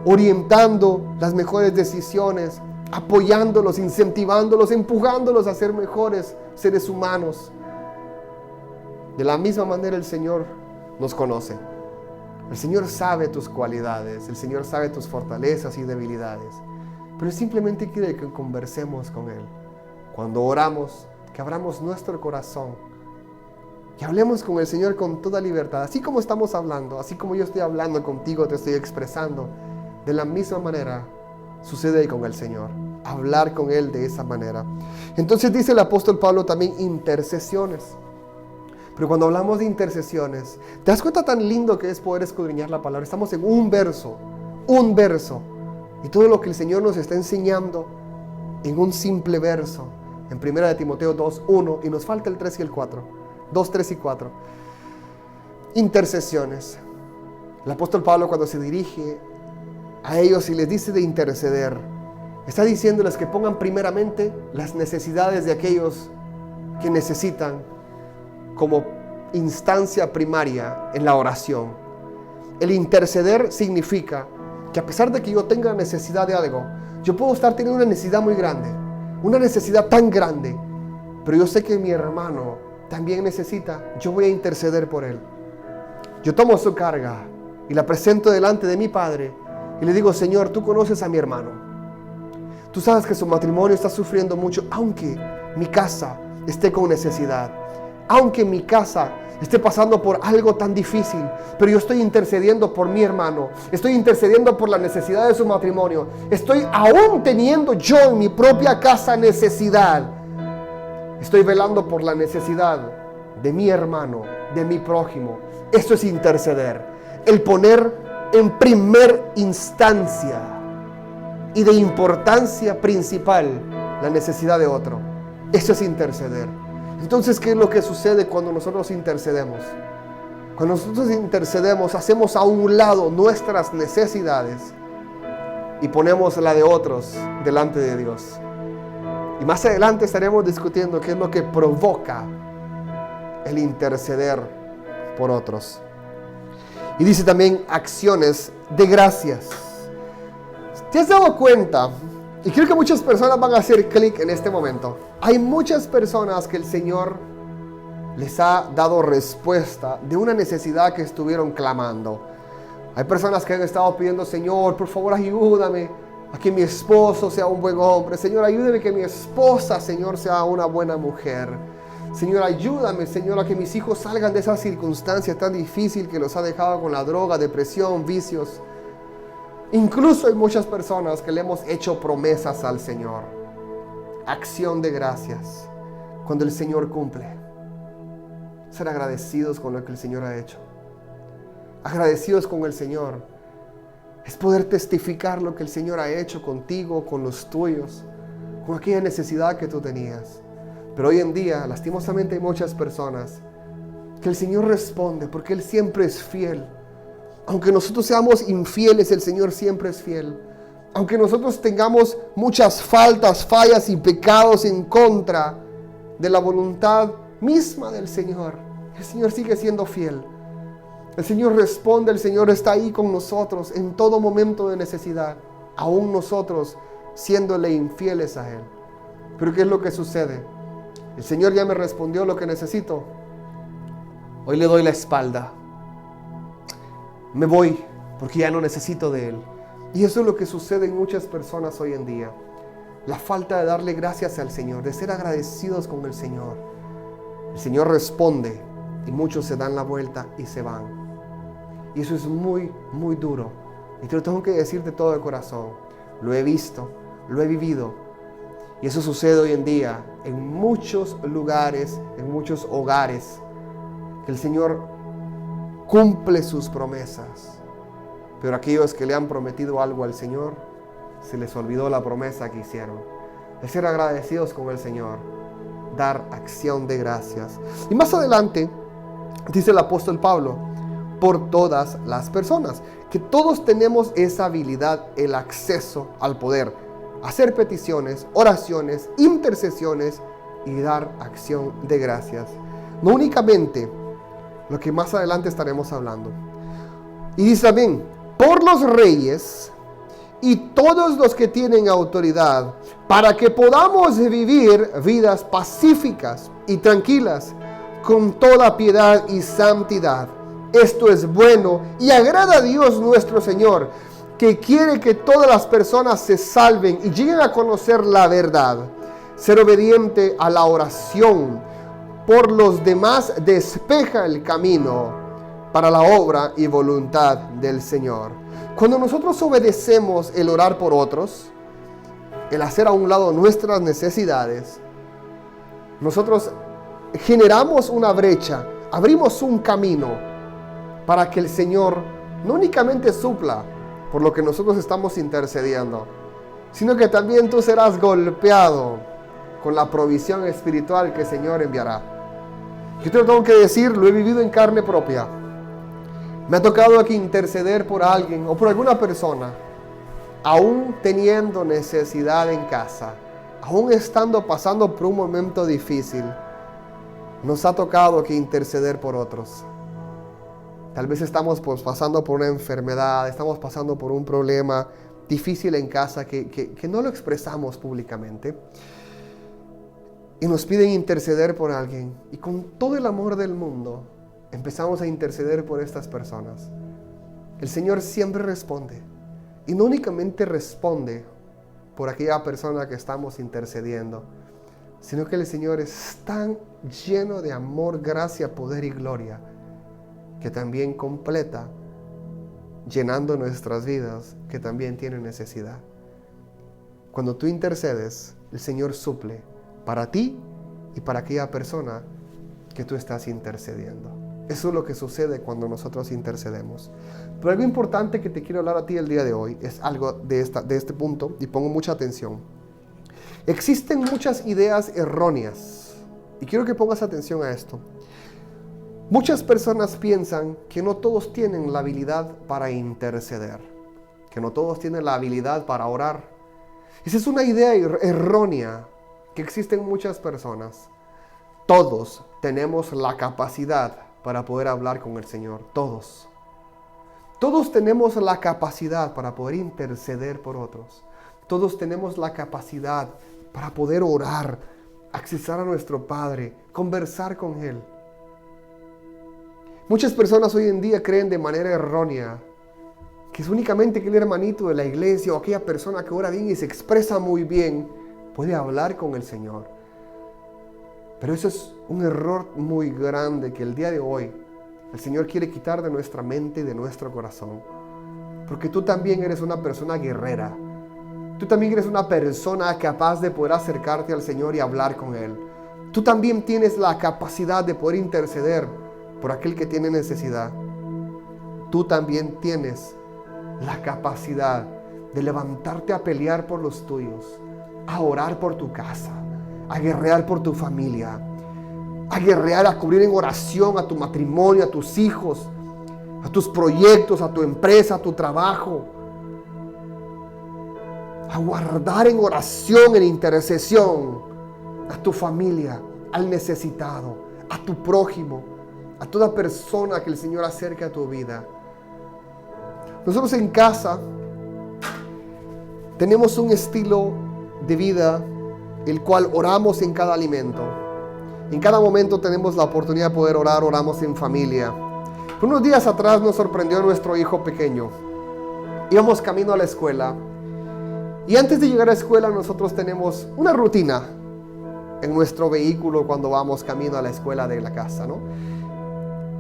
orientando las mejores decisiones, apoyándolos, incentivándolos, empujándolos a ser mejores seres humanos. De la misma manera el Señor nos conoce. El Señor sabe tus cualidades, el Señor sabe tus fortalezas y debilidades. Pero simplemente quiere que conversemos con Él. Cuando oramos, que abramos nuestro corazón y hablemos con el Señor con toda libertad. Así como estamos hablando, así como yo estoy hablando contigo, te estoy expresando. De la misma manera sucede con el Señor. Hablar con Él de esa manera. Entonces dice el apóstol Pablo también intercesiones. Pero cuando hablamos de intercesiones, ¿te das cuenta tan lindo que es poder escudriñar la palabra? Estamos en un verso. Y todo lo que el Señor nos está enseñando en un simple verso. En 1 Timoteo 2:1 y nos falta el 3 y el 4. 2, 3 y 4. Intercesiones. El apóstol Pablo, cuando se dirige a ellos y les dice de interceder, está diciéndoles que pongan primeramente las necesidades de aquellos que necesitan como instancia primaria en la oración. El interceder significa que a pesar de que yo tenga necesidad de algo, yo puedo estar teniendo una necesidad muy grande, una necesidad tan grande, pero yo sé que mi hermano también necesita, yo voy a interceder por él. Yo tomo su carga y la presento delante de mi Padre y le digo: Señor, tú conoces a mi hermano. Tú sabes que su matrimonio está sufriendo mucho, aunque mi casa esté con necesidad, aunque mi casa esté pasando por algo tan difícil, pero yo estoy intercediendo por mi hermano, estoy intercediendo por la necesidad de su matrimonio, estoy aún teniendo yo en mi propia casa necesidad, estoy velando por la necesidad de mi hermano, de mi prójimo. Eso es interceder, el poner en primer instancia y de importancia principal la necesidad de otro. Eso es interceder. Entonces, ¿qué es lo que sucede cuando nosotros intercedemos? Cuando nosotros intercedemos, hacemos a un lado nuestras necesidades y ponemos la de otros delante de Dios. Y más adelante estaremos discutiendo qué es lo que provoca el interceder por otros. Y dice también acciones de gracias. ¿Te has dado cuenta Y creo que muchas personas van a hacer clic en este momento. Hay muchas personas que el Señor les ha dado respuesta de una necesidad que estuvieron clamando. Hay personas que han estado pidiendo: Señor, por favor, ayúdame a que mi esposo sea un buen hombre. Señor, ayúdame que mi esposa, Señor, sea una buena mujer. Señor, ayúdame, Señor, a que mis hijos salgan de esa circunstancia tan difícil que los ha dejado con la droga, depresión, vicios. Incluso hay muchas personas que le hemos hecho promesas al Señor. Acción de gracias. Cuando el Señor cumple, ser agradecidos con lo que el Señor ha hecho. Agradecidos con el Señor es poder testificar lo que el Señor ha hecho contigo, con los tuyos, con aquella necesidad que tú tenías. Pero hoy en día, lastimosamente, hay muchas personas que el Señor responde porque Él siempre es fiel. Aunque nosotros seamos infieles, el Señor siempre es fiel. Aunque nosotros tengamos muchas fallas y pecados en contra de la voluntad misma del Señor, el Señor sigue siendo fiel. El Señor responde, el Señor está ahí con nosotros en todo momento de necesidad, aún nosotros siéndole infieles a Él. Pero ¿qué es lo que sucede? El Señor ya me respondió lo que necesito. Hoy le doy la espalda. Me voy porque ya no necesito de Él. Y eso es lo que sucede en muchas personas hoy en día. La falta de darle gracias al Señor, de ser agradecidos con el Señor. El Señor responde y muchos se dan la vuelta y se van. Y eso es muy, muy duro. Y te lo tengo que decir de todo el corazón. Lo he visto, lo he vivido. Y eso sucede hoy en día en muchos lugares, en muchos hogares, que el Señor cumple sus promesas. Pero aquellos que le han prometido algo al Señor, se les olvidó la promesa que hicieron. De ser agradecidos con el Señor, dar acción de gracias. Y más adelante, dice el apóstol Pablo, por todas las personas, que todos tenemos esa habilidad, el acceso al poder, hacer peticiones, oraciones, intercesiones y dar acción de gracias. No únicamente lo que más adelante estaremos hablando. Y dice también, por los reyes y todos los que tienen autoridad, para que podamos vivir vidas pacíficas y tranquilas, con toda piedad y santidad. Esto es bueno y agrada a Dios nuestro Señor, que quiere que todas las personas se salven y lleguen a conocer la verdad. Ser obediente a la oración por los demás despeja el camino para la obra y voluntad del Señor. Cuando nosotros obedecemos el orar por otros, el hacer a un lado nuestras necesidades, nosotros generamos una brecha, abrimos un camino para que el Señor no únicamente supla por lo que nosotros estamos intercediendo, sino que también tú serás golpeado con la provisión espiritual que el Señor enviará. Yo te lo tengo que decir, lo he vivido en carne propia. Me ha tocado aquí interceder por alguien o por alguna persona, aún teniendo necesidad en casa, aún estando pasando por un momento difícil. Nos ha tocado que interceder por otros. Tal vez estamos pasando por una enfermedad, estamos pasando por un problema difícil en casa que no lo expresamos públicamente. Y nos piden interceder por alguien. Y con todo el amor del mundo, empezamos a interceder por estas personas. El Señor siempre responde. Y no únicamente responde por aquella persona que estamos intercediendo, sino que el Señor es tan lleno de amor, gracia, poder y gloria, que también completa, llenando nuestras vidas, que también tienen necesidad. Cuando tú intercedes, el Señor suple para ti y para aquella persona que tú estás intercediendo. Eso es lo que sucede cuando nosotros intercedemos. Pero algo importante que te quiero hablar a ti el día de hoy es algo de este punto, y pongo mucha atención. Existen muchas ideas erróneas, y quiero que pongas atención a esto. Muchas personas piensan que no todos tienen la habilidad para interceder, que no todos tienen la habilidad para orar. Esa es una idea errónea que existe en muchas personas. Todos tenemos la capacidad para poder hablar con el Señor, todos. Todos tenemos la capacidad para poder interceder por otros. todos tenemos la capacidad para poder orar, accesar a nuestro Padre, conversar con Él. Muchas personas hoy en día creen de manera errónea que es únicamente aquel hermanito de la iglesia o aquella persona que ora bien y se expresa muy bien puede hablar con el Señor. Pero eso es un error muy grande que el día de hoy el Señor quiere quitar de nuestra mente y de nuestro corazón. Porque tú también eres una persona guerrera. Tú también eres una persona capaz de poder acercarte al Señor y hablar con Él. Tú también tienes la capacidad de poder interceder por aquel que tiene necesidad. Tú también tienes la capacidad de levantarte a pelear por los tuyos, a orar por tu casa, a guerrear por tu familia, a guerrear, a cubrir en oración a tu matrimonio, a tus hijos, a tus proyectos, a tu empresa, a tu trabajo, a guardar en oración, en intercesión a tu familia, al necesitado, a tu prójimo, a toda persona que el Señor acerque a tu vida. Nosotros en casa tenemos un estilo de vida el cual oramos en cada alimento. En cada momento tenemos la oportunidad de poder orar, oramos en familia. Unos días atrás nos sorprendió nuestro hijo pequeño. Íbamos camino a la escuela y antes de llegar a la escuela nosotros tenemos una rutina en nuestro vehículo cuando vamos camino a la escuela de la casa, ¿no?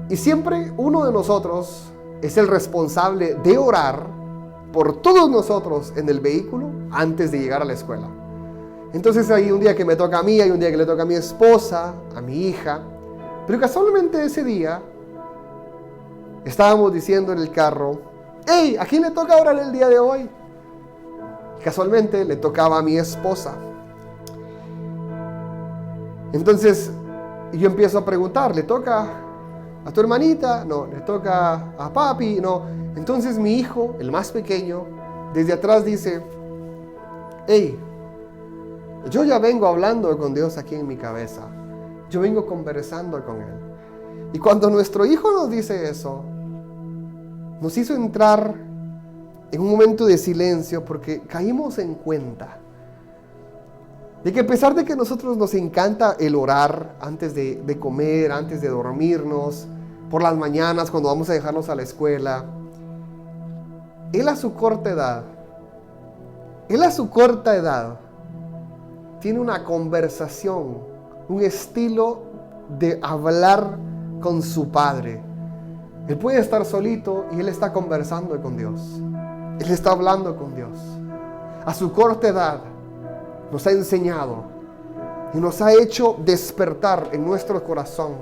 Y siempre uno de nosotros es el responsable de orar por todos nosotros en el vehículo antes de llegar a la escuela. Entonces hay un día que me toca a mí, hay un día que le toca a mi esposa, a mi hija. Pero casualmente ese día estábamos diciendo en el carro, ¡hey! ¿A quién le toca orar el día de hoy? Y casualmente le tocaba a mi esposa. Entonces yo empiezo a preguntar, ¿le toca a tu hermanita? No. ¿Le toca a papi? No. Entonces mi hijo, el más pequeño, desde atrás dice, ¡hey! Yo ya vengo hablando con Dios aquí en mi cabeza. Yo vengo conversando con Él. Y cuando nuestro hijo nos dice eso, nos hizo entrar en un momento de silencio porque caímos en cuenta de que a pesar de que a nosotros nos encanta el orar antes de comer, antes de dormirnos, por las mañanas cuando vamos a dejarlos a la escuela, Él a su corta edad, tiene una conversación, un estilo de hablar con su Padre. Él puede estar solito y Él está conversando con Dios. Él está hablando con Dios. A su corta edad nos ha enseñado y nos ha hecho despertar en nuestro corazón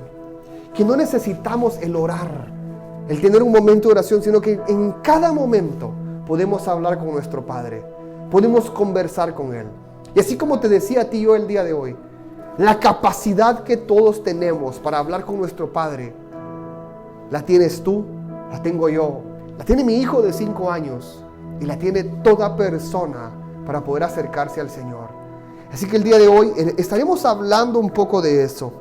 que no necesitamos el orar, el tener un momento de oración, sino que en cada momento podemos hablar con nuestro Padre, podemos conversar con Él. Y así como te decía a ti yo el día de hoy, la capacidad que todos tenemos para hablar con nuestro Padre, la tienes tú, la tengo yo, la tiene mi hijo de 5 años y la tiene toda persona para poder acercarse al Señor. Así que el día de hoy estaremos hablando un poco de eso.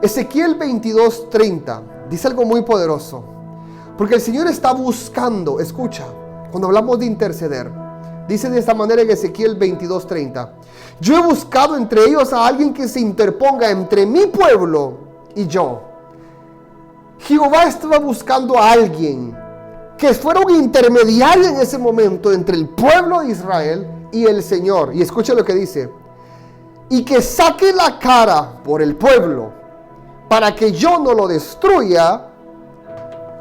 Ezequiel 22:30 dice algo muy poderoso, porque el Señor está buscando, escucha, cuando hablamos de interceder, dice de esta manera en Ezequiel 22:30, yo he buscado entre ellos a alguien que se interponga entre mi pueblo y yo. Jehová estaba buscando a alguien que fuera un intermediario en ese momento entre el pueblo de Israel y el Señor. Y escucha lo que dice, y que saque la cara por el pueblo para que yo no lo destruya,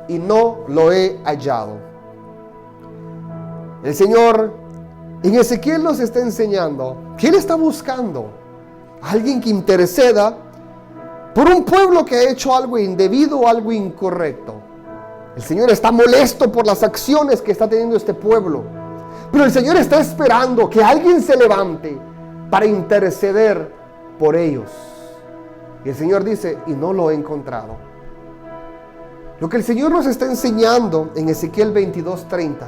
y no lo he hallado. El Señor en Ezequiel nos está enseñando que Él está buscando a alguien que interceda por un pueblo que ha hecho algo indebido o algo incorrecto. El Señor está molesto por las acciones que está teniendo este pueblo, pero el Señor está esperando que alguien se levante para interceder por ellos. Y el Señor dice, y no lo he encontrado. Lo que el Señor nos está enseñando en Ezequiel 22:30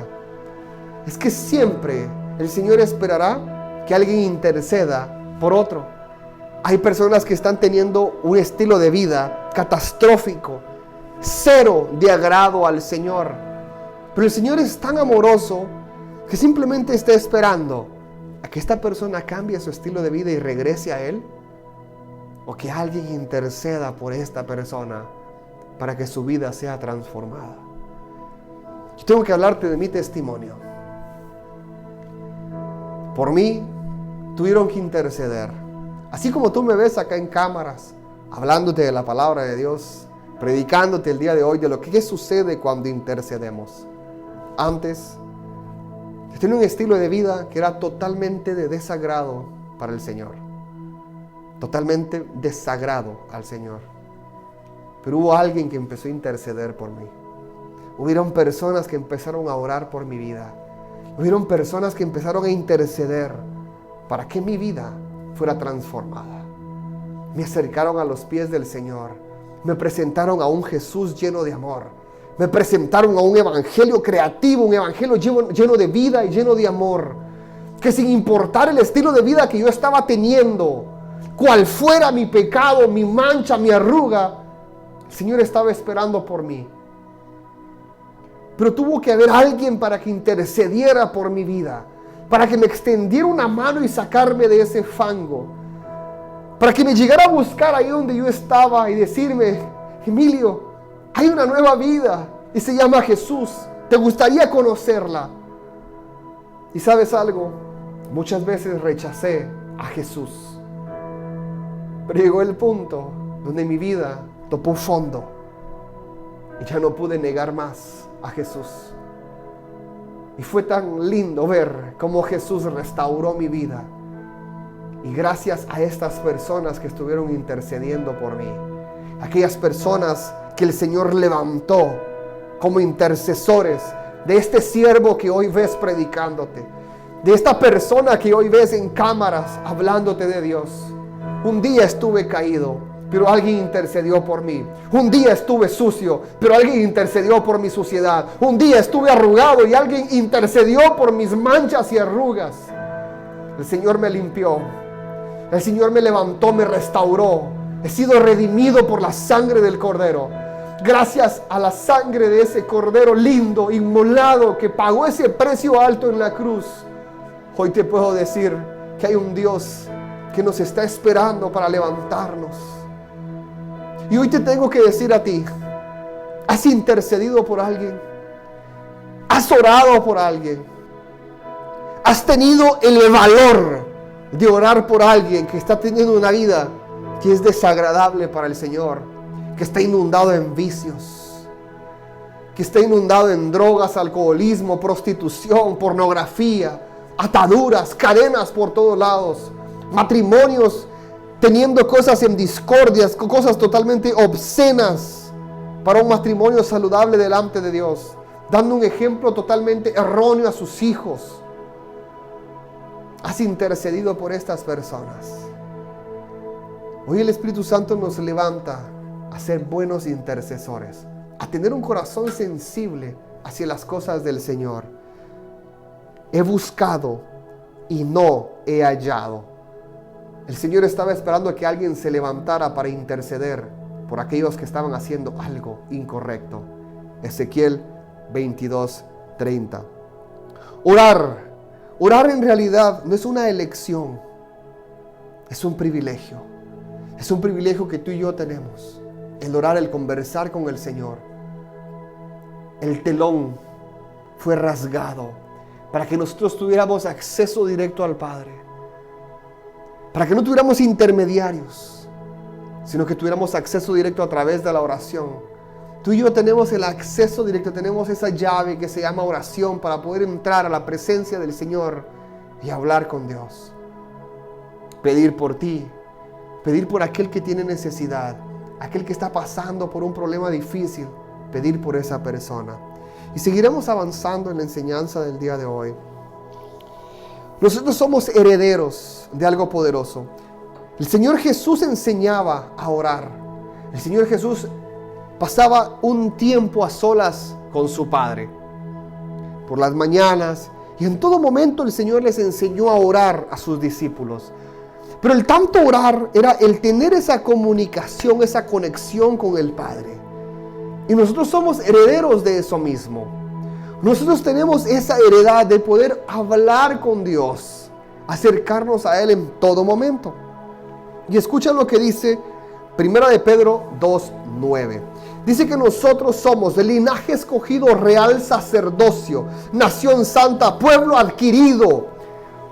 es que siempre el Señor esperará que alguien interceda por otro. Hay personas que están teniendo un estilo de vida catastrófico, cero de agrado al Señor. Pero el Señor es tan amoroso que simplemente esté esperando a que esta persona cambie su estilo de vida y regrese a Él, o que alguien interceda por esta persona para que su vida sea transformada. Yo tengo que hablarte de mi testimonio. Por mí tuvieron que interceder. Así como tú me ves acá en cámaras, hablándote de la palabra de Dios, predicándote el día de hoy de lo que sucede cuando intercedemos. Antes, yo tenía un estilo de vida que era totalmente de desagrado para el Señor. Totalmente desagrado al Señor. Pero hubo alguien que empezó a interceder por mí. Hubieron personas que empezaron a orar por mi vida. Hubieron personas que empezaron a interceder para que mi vida fuera transformada. Me acercaron a los pies del Señor. Me presentaron a un Jesús lleno de amor. Me presentaron a un evangelio creativo, un evangelio lleno de vida y lleno de amor. Que sin importar el estilo de vida que yo estaba teniendo, cual fuera mi pecado, mi mancha, mi arruga, el Señor estaba esperando por mí. Pero tuvo que haber alguien para que intercediera por mi vida, para que me extendiera una mano y sacarme de ese fango, para que me llegara a buscar ahí donde yo estaba y decirme: Emilio, hay una nueva vida y se llama Jesús, ¿te gustaría conocerla? Y ¿sabes algo? Muchas veces rechacé a Jesús, pero llegó el punto donde mi vida topó fondo y ya no pude negar más a Jesús. Y fue tan lindo ver cómo Jesús restauró mi vida. Y gracias a estas personas que estuvieron intercediendo por mí, aquellas personas que el Señor levantó como intercesores de este siervo que hoy ves predicándote, de esta persona que hoy ves en cámaras hablándote de Dios. Un día estuve caído, pero alguien intercedió por mí. Un día estuve sucio, pero alguien intercedió por mi suciedad. Un día estuve arrugado y alguien intercedió por mis manchas y arrugas. El Señor me limpió. El Señor me levantó, me restauró. He sido redimido por la sangre del Cordero. Gracias a la sangre de ese Cordero lindo, inmolado, que pagó ese precio alto en la cruz, hoy te puedo decir que hay un Dios que nos está esperando para levantarnos. Y hoy te tengo que decir a ti: ¿has intercedido por alguien? ¿Has orado por alguien? ¿Has tenido el valor de orar por alguien que está teniendo una vida que es desagradable para el Señor? Que está inundado en vicios, que está inundado en drogas, alcoholismo, prostitución, pornografía, ataduras, cadenas por todos lados, matrimonios teniendo cosas en discordias, cosas totalmente obscenas para un matrimonio saludable delante de Dios, dando un ejemplo totalmente erróneo a sus hijos. Has intercedido por estas personas. Hoy el Espíritu Santo nos levanta a ser buenos intercesores, a tener un corazón sensible hacia las cosas del Señor. He buscado y no he hallado. El Señor estaba esperando que alguien se levantara para interceder por aquellos que estaban haciendo algo incorrecto. Ezequiel 22:30. Orar en realidad no es una elección, es un privilegio. Es un privilegio que tú y yo tenemos. El orar, el conversar con el Señor. El telón fue rasgado para que nosotros tuviéramos acceso directo al Padre. Para que no tuviéramos intermediarios, sino que tuviéramos acceso directo a través de la oración. Tú y yo tenemos el acceso directo, tenemos esa llave que se llama oración para poder entrar a la presencia del Señor y hablar con Dios. Pedir por ti, pedir por aquel que tiene necesidad, aquel que está pasando por un problema difícil, pedir por esa persona. Y seguiremos avanzando en la enseñanza del día de hoy. Nosotros somos herederos de algo poderoso. El Señor Jesús enseñaba a orar. El Señor Jesús pasaba un tiempo a solas con su Padre por las mañanas, y en todo momento el Señor les enseñó a orar a sus discípulos. Pero el tanto orar era el tener esa comunicación, esa conexión con el Padre. Y nosotros somos herederos de eso mismo. Nosotros tenemos esa heredad de poder hablar con Dios, acercarnos a Él en todo momento. Y escucha lo que dice 1 de Pedro 2:9. Dice que nosotros somos el linaje escogido, real sacerdocio, nación santa, pueblo adquirido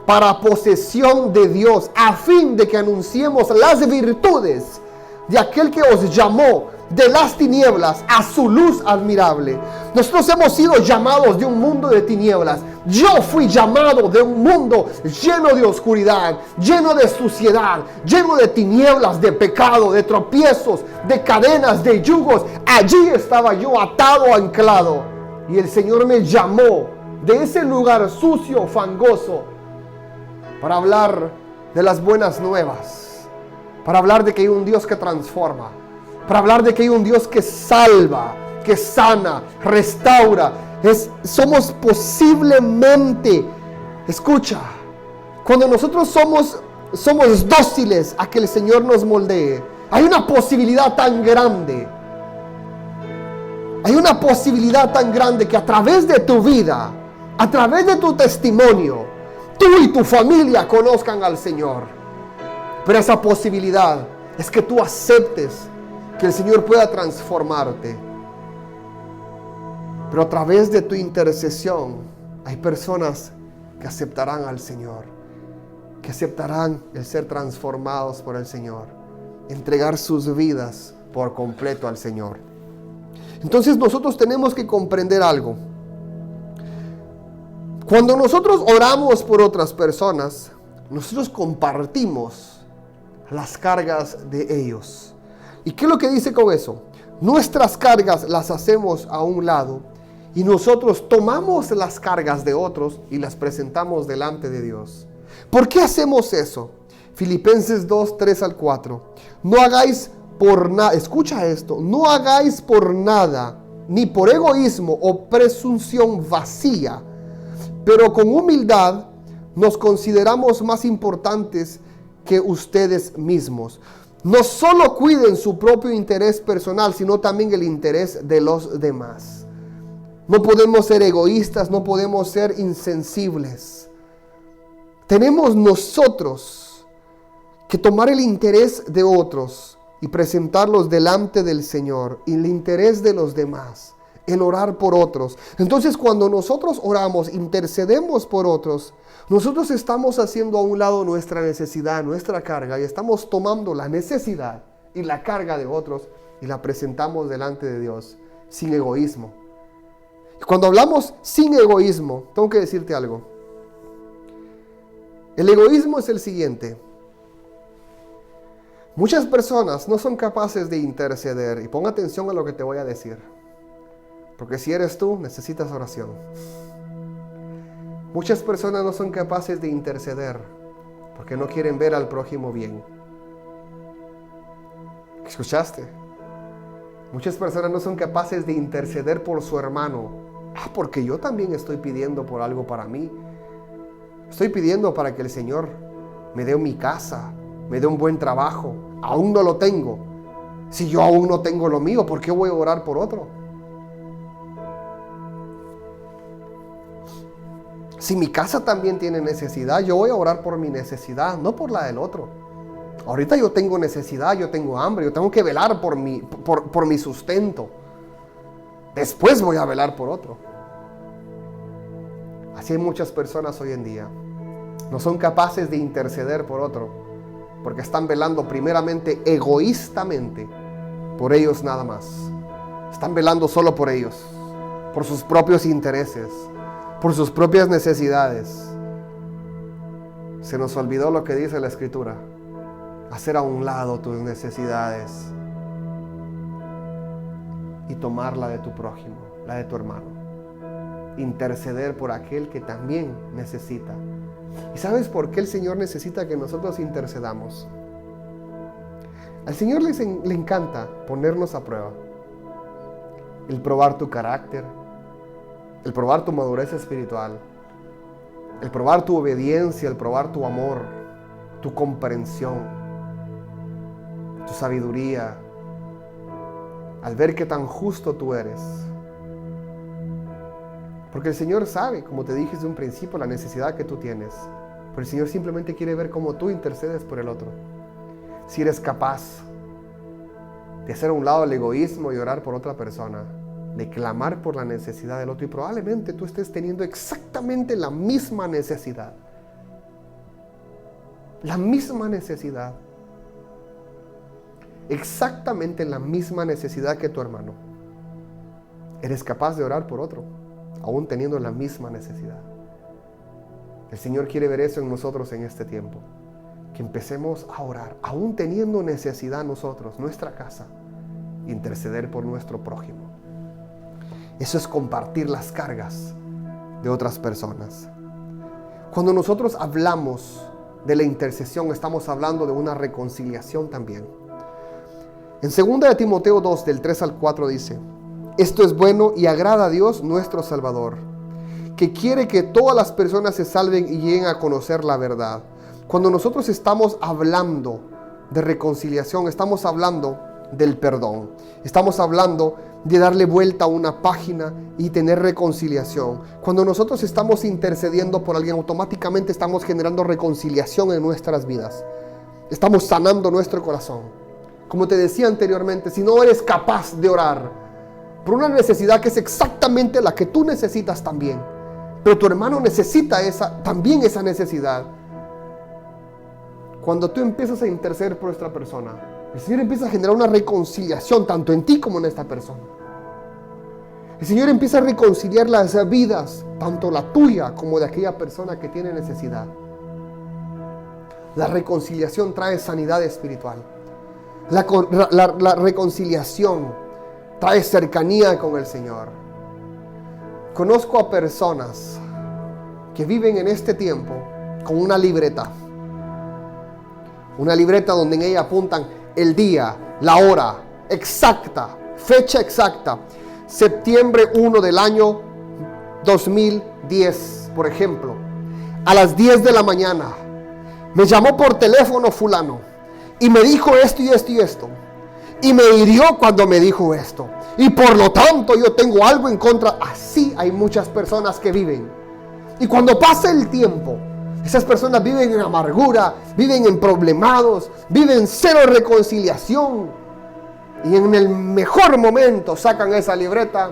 para posesión de Dios, a fin de que anunciemos las virtudes de aquel que os llamó de las tinieblas a su luz admirable. Nosotros hemos sido llamados de un mundo de tinieblas. Yo fui llamado de un mundo lleno de oscuridad, lleno de suciedad, lleno de tinieblas, de pecado, de tropiezos, de cadenas, de yugos. Allí estaba yo atado, anclado. Y el Señor me llamó de ese lugar sucio, fangoso, para hablar de las buenas nuevas, para hablar de que hay un Dios que transforma, para hablar de que hay un Dios que salva, que sana, restaura. Somos posiblemente, escucha, cuando nosotros somos dóciles a que el Señor nos moldee, hay una posibilidad tan grande. Hay una posibilidad tan grande que a través de tu vida, a través de tu testimonio, tú y tu familia conozcan al Señor. Pero esa posibilidad es que tú aceptes que el Señor pueda transformarte. Pero a través de tu intercesión hay personas que aceptarán al Señor, que aceptarán el ser transformados por el Señor, entregar sus vidas por completo al Señor. Entonces nosotros tenemos que comprender algo. Cuando nosotros oramos por otras personas, nosotros compartimos las cargas de ellos. ¿Y qué es lo que dice con eso? Nuestras cargas las hacemos a un lado y nosotros tomamos las cargas de otros y las presentamos delante de Dios. ¿Por qué hacemos eso? Filipenses 2, 3 al 4. No hagáis por nada, escucha esto, no hagáis por nada, ni por egoísmo o presunción vacía, pero con humildad nos consideramos más importantes que ustedes mismos. No solo cuiden su propio interés personal, sino también el interés de los demás. No podemos ser egoístas, no podemos ser insensibles. Tenemos nosotros que tomar el interés de otros y presentarlos delante del Señor, y el interés de los demás, el orar por otros. Entonces, cuando nosotros oramos, intercedemos por otros, nosotros estamos haciendo a un lado nuestra necesidad, nuestra carga, y estamos tomando la necesidad y la carga de otros y la presentamos delante de Dios sin egoísmo. Y cuando hablamos sin egoísmo, tengo que decirte algo. El egoísmo es el siguiente. Muchas personas no son capaces de interceder, y pon atención a lo que te voy a decir, porque si eres tú, necesitas oración. Muchas personas no son capaces de interceder porque no quieren ver al prójimo bien. ¿Escuchaste? Muchas personas no son capaces de interceder por su hermano. Porque yo también estoy pidiendo por algo para mí. Estoy pidiendo para que el Señor me dé mi casa, me dé un buen trabajo. Aún no lo tengo. Si yo aún no tengo lo mío, ¿por qué voy a orar por otro? Si mi casa también tiene necesidad, yo voy a orar por mi necesidad, no por la del otro. Ahorita yo tengo necesidad, yo tengo hambre, yo tengo que velar por mi sustento. Después voy a velar por otro. Así hay muchas personas hoy en día. No son capaces de interceder por otro, porque están velando primeramente egoístamente por ellos nada más. Están velando solo por ellos, por sus propios intereses, por sus propias necesidades. Se nos olvidó lo que dice la Escritura: hacer a un lado tus necesidades y tomar la de tu prójimo, la de tu hermano. Interceder por aquel que también necesita. ¿Y sabes por qué el Señor necesita que nosotros intercedamos? Al Señor le encanta ponernos a prueba. El probar tu carácter, el probar tu madurez espiritual, el probar tu obediencia, el probar tu amor, tu comprensión, tu sabiduría, al ver qué tan justo tú eres. Porque el Señor sabe, como te dije desde un principio, la necesidad que tú tienes. Pero el Señor simplemente quiere ver cómo tú intercedes por el otro. Si eres capaz de hacer a un lado el egoísmo y orar por otra persona, de clamar por la necesidad del otro, y probablemente tú estés teniendo exactamente la misma necesidad. La misma necesidad. Exactamente la misma necesidad que tu hermano. Eres capaz de orar por otro, aún teniendo la misma necesidad. El Señor quiere ver eso en nosotros en este tiempo. Que empecemos a orar, aún teniendo necesidad nosotros, nuestra casa, interceder por nuestro prójimo. Eso es compartir las cargas de otras personas. Cuando nosotros hablamos de la intercesión, estamos hablando de una reconciliación también. En 2 de Timoteo 2, del 3 al 4 dice: esto es bueno y agrada a Dios nuestro Salvador, que quiere que todas las personas se salven y lleguen a conocer la verdad. Cuando nosotros estamos hablando de reconciliación, estamos hablando del perdón. Estamos hablando de darle vuelta a una página y tener reconciliación. Cuando nosotros estamos intercediendo por alguien, automáticamente estamos generando reconciliación en nuestras vidas. Estamos sanando nuestro corazón. Como te decía anteriormente, si no eres capaz de orar por una necesidad que es exactamente la que tú necesitas también, pero tu hermano necesita también esa necesidad, cuando tú empiezas a interceder por esta persona, el Señor empieza a generar una reconciliación tanto en ti como en esta persona. El Señor empieza a reconciliar las vidas, tanto la tuya como de aquella persona que tiene necesidad. La reconciliación trae sanidad espiritual. La reconciliación trae cercanía con el Señor. Conozco a personas que viven en este tiempo con una libreta. Una libreta donde en ella apuntan el día, la hora exacta, fecha exacta. Septiembre 1 del año 2010, por ejemplo. A las 10 de la mañana me llamó por teléfono fulano y me dijo esto y esto y esto. Y me hirió cuando me dijo esto. Y por lo tanto yo tengo algo en contra. Así hay muchas personas que viven. Y cuando pasa el tiempo, esas personas viven en amargura, viven en problemados, viven cero reconciliación. Y en el mejor momento sacan esa libreta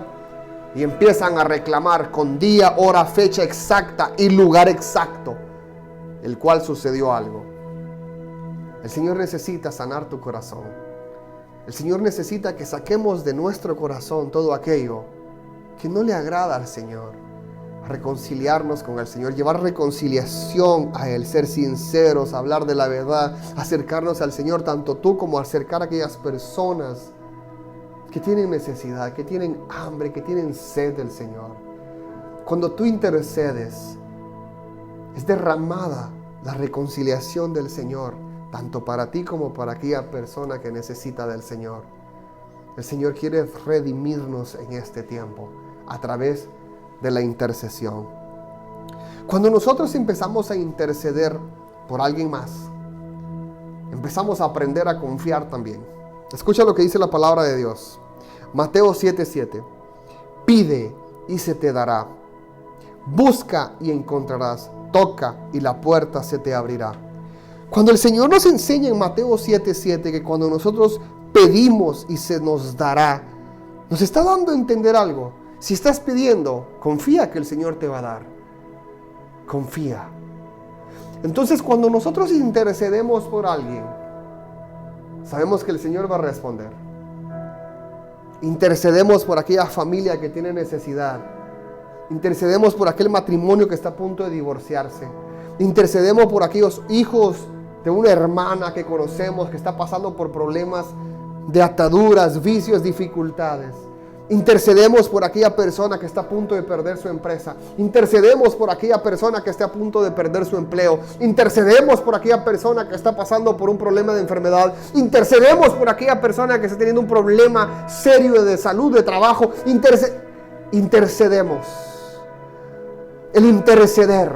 y empiezan a reclamar con día, hora, fecha exacta y lugar exacto, el cual sucedió algo. El Señor necesita sanar tu corazón. El Señor necesita que saquemos de nuestro corazón todo aquello que no le agrada al Señor. Reconciliarnos con el Señor, llevar reconciliación a Él, ser sinceros, hablar de la verdad, acercarnos al Señor, tanto tú como acercar a aquellas personas que tienen necesidad, que tienen hambre, que tienen sed del Señor. Cuando tú intercedes, es derramada la reconciliación del Señor, tanto para ti como para aquella persona que necesita del Señor. El Señor quiere redimirnos en este tiempo a través de la intercesión. Cuando nosotros empezamos a interceder por alguien más, empezamos a aprender a confiar también. Escucha lo que dice la palabra de Dios. Mateo 7:7. Pide y se te dará. Busca y encontrarás. Toca y la puerta se te abrirá. Cuando el Señor nos enseña en Mateo 7:7 que cuando nosotros pedimos y se nos dará, nos está dando a entender algo. Si estás pidiendo, confía que el Señor te va a dar. Confía. Entonces, cuando nosotros intercedemos por alguien, sabemos que el Señor va a responder. Intercedemos por aquella familia que tiene necesidad. Intercedemos por aquel matrimonio que está a punto de divorciarse. Intercedemos por aquellos hijos de una hermana que conocemos que está pasando por problemas de ataduras, vicios, dificultades. Intercedemos por aquella persona que está a punto de perder su empresa. Intercedemos por aquella persona que está a punto de perder su empleo. Intercedemos por aquella persona que está pasando por un problema de enfermedad. Intercedemos por aquella persona que está teniendo un problema serio de salud, de trabajo. Intercedemos. El interceder.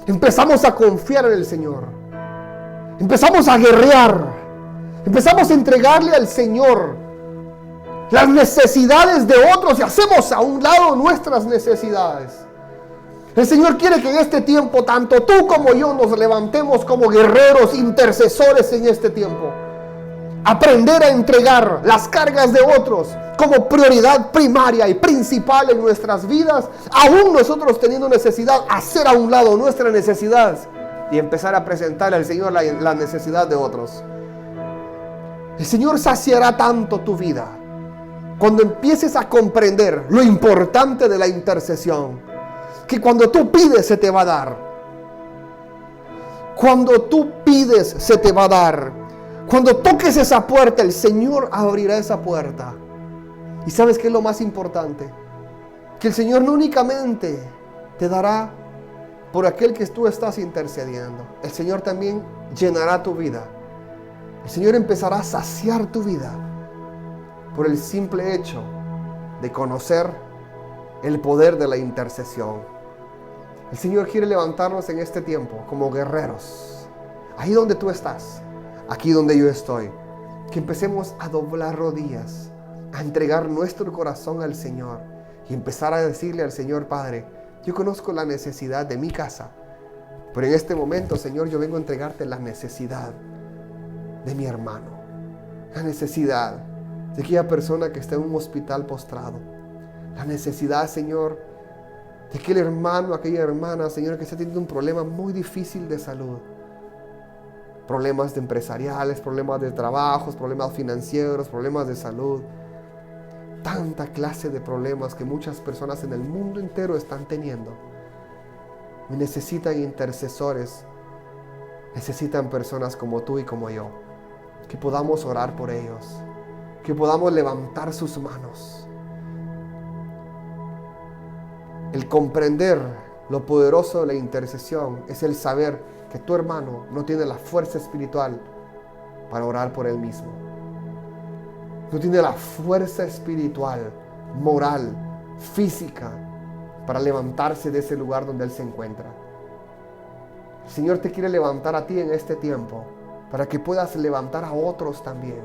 Empezamos a confiar en el Señor. Empezamos a guerrear. Empezamos a entregarle al Señor las necesidades de otros y hacemos a un lado nuestras necesidades. El Señor quiere que en este tiempo, tanto tú como yo, nos levantemos como guerreros, intercesores en este tiempo. Aprender a entregar las cargas de otros como prioridad primaria y principal en nuestras vidas, aún nosotros teniendo necesidad, hacer a un lado nuestras necesidades y empezar a presentarle al Señor la necesidad de otros. El Señor saciará tanto tu vida cuando empieces a comprender lo importante de la intercesión, que cuando tú pides se te va a dar. Cuando tú pides se te va a dar. Cuando toques esa puerta, el Señor abrirá esa puerta. ¿Y sabes qué es lo más importante? Que el Señor no únicamente te dará por aquel que tú estás intercediendo. El Señor también llenará tu vida. El Señor empezará a saciar tu vida por el simple hecho de conocer el poder de la intercesión. El Señor quiere levantarnos en este tiempo como guerreros. Ahí donde tú estás, aquí donde yo estoy. Que empecemos a doblar rodillas, a entregar nuestro corazón al Señor y empezar a decirle al Señor: Padre, yo conozco la necesidad de mi casa, pero en este momento, Señor, yo vengo a entregarte la necesidad de mi hermano, la necesidad de aquella persona que está en un hospital postrado, la necesidad, Señor, de aquel hermano, aquella hermana, Señor, que está teniendo un problema muy difícil de salud, problemas empresariales, problemas de trabajos, problemas financieros, problemas de salud, tanta clase de problemas que muchas personas en el mundo entero están teniendo. Y necesitan intercesores, necesitan personas como tú y como yo, que podamos orar por ellos, que podamos levantar sus manos. El comprender lo poderoso de la intercesión es el saber que tu hermano no tiene la fuerza espiritual para orar por él mismo. No tiene la fuerza espiritual, moral, física para levantarse de ese lugar donde él se encuentra. El Señor te quiere levantar a ti en este tiempo para que puedas levantar a otros también.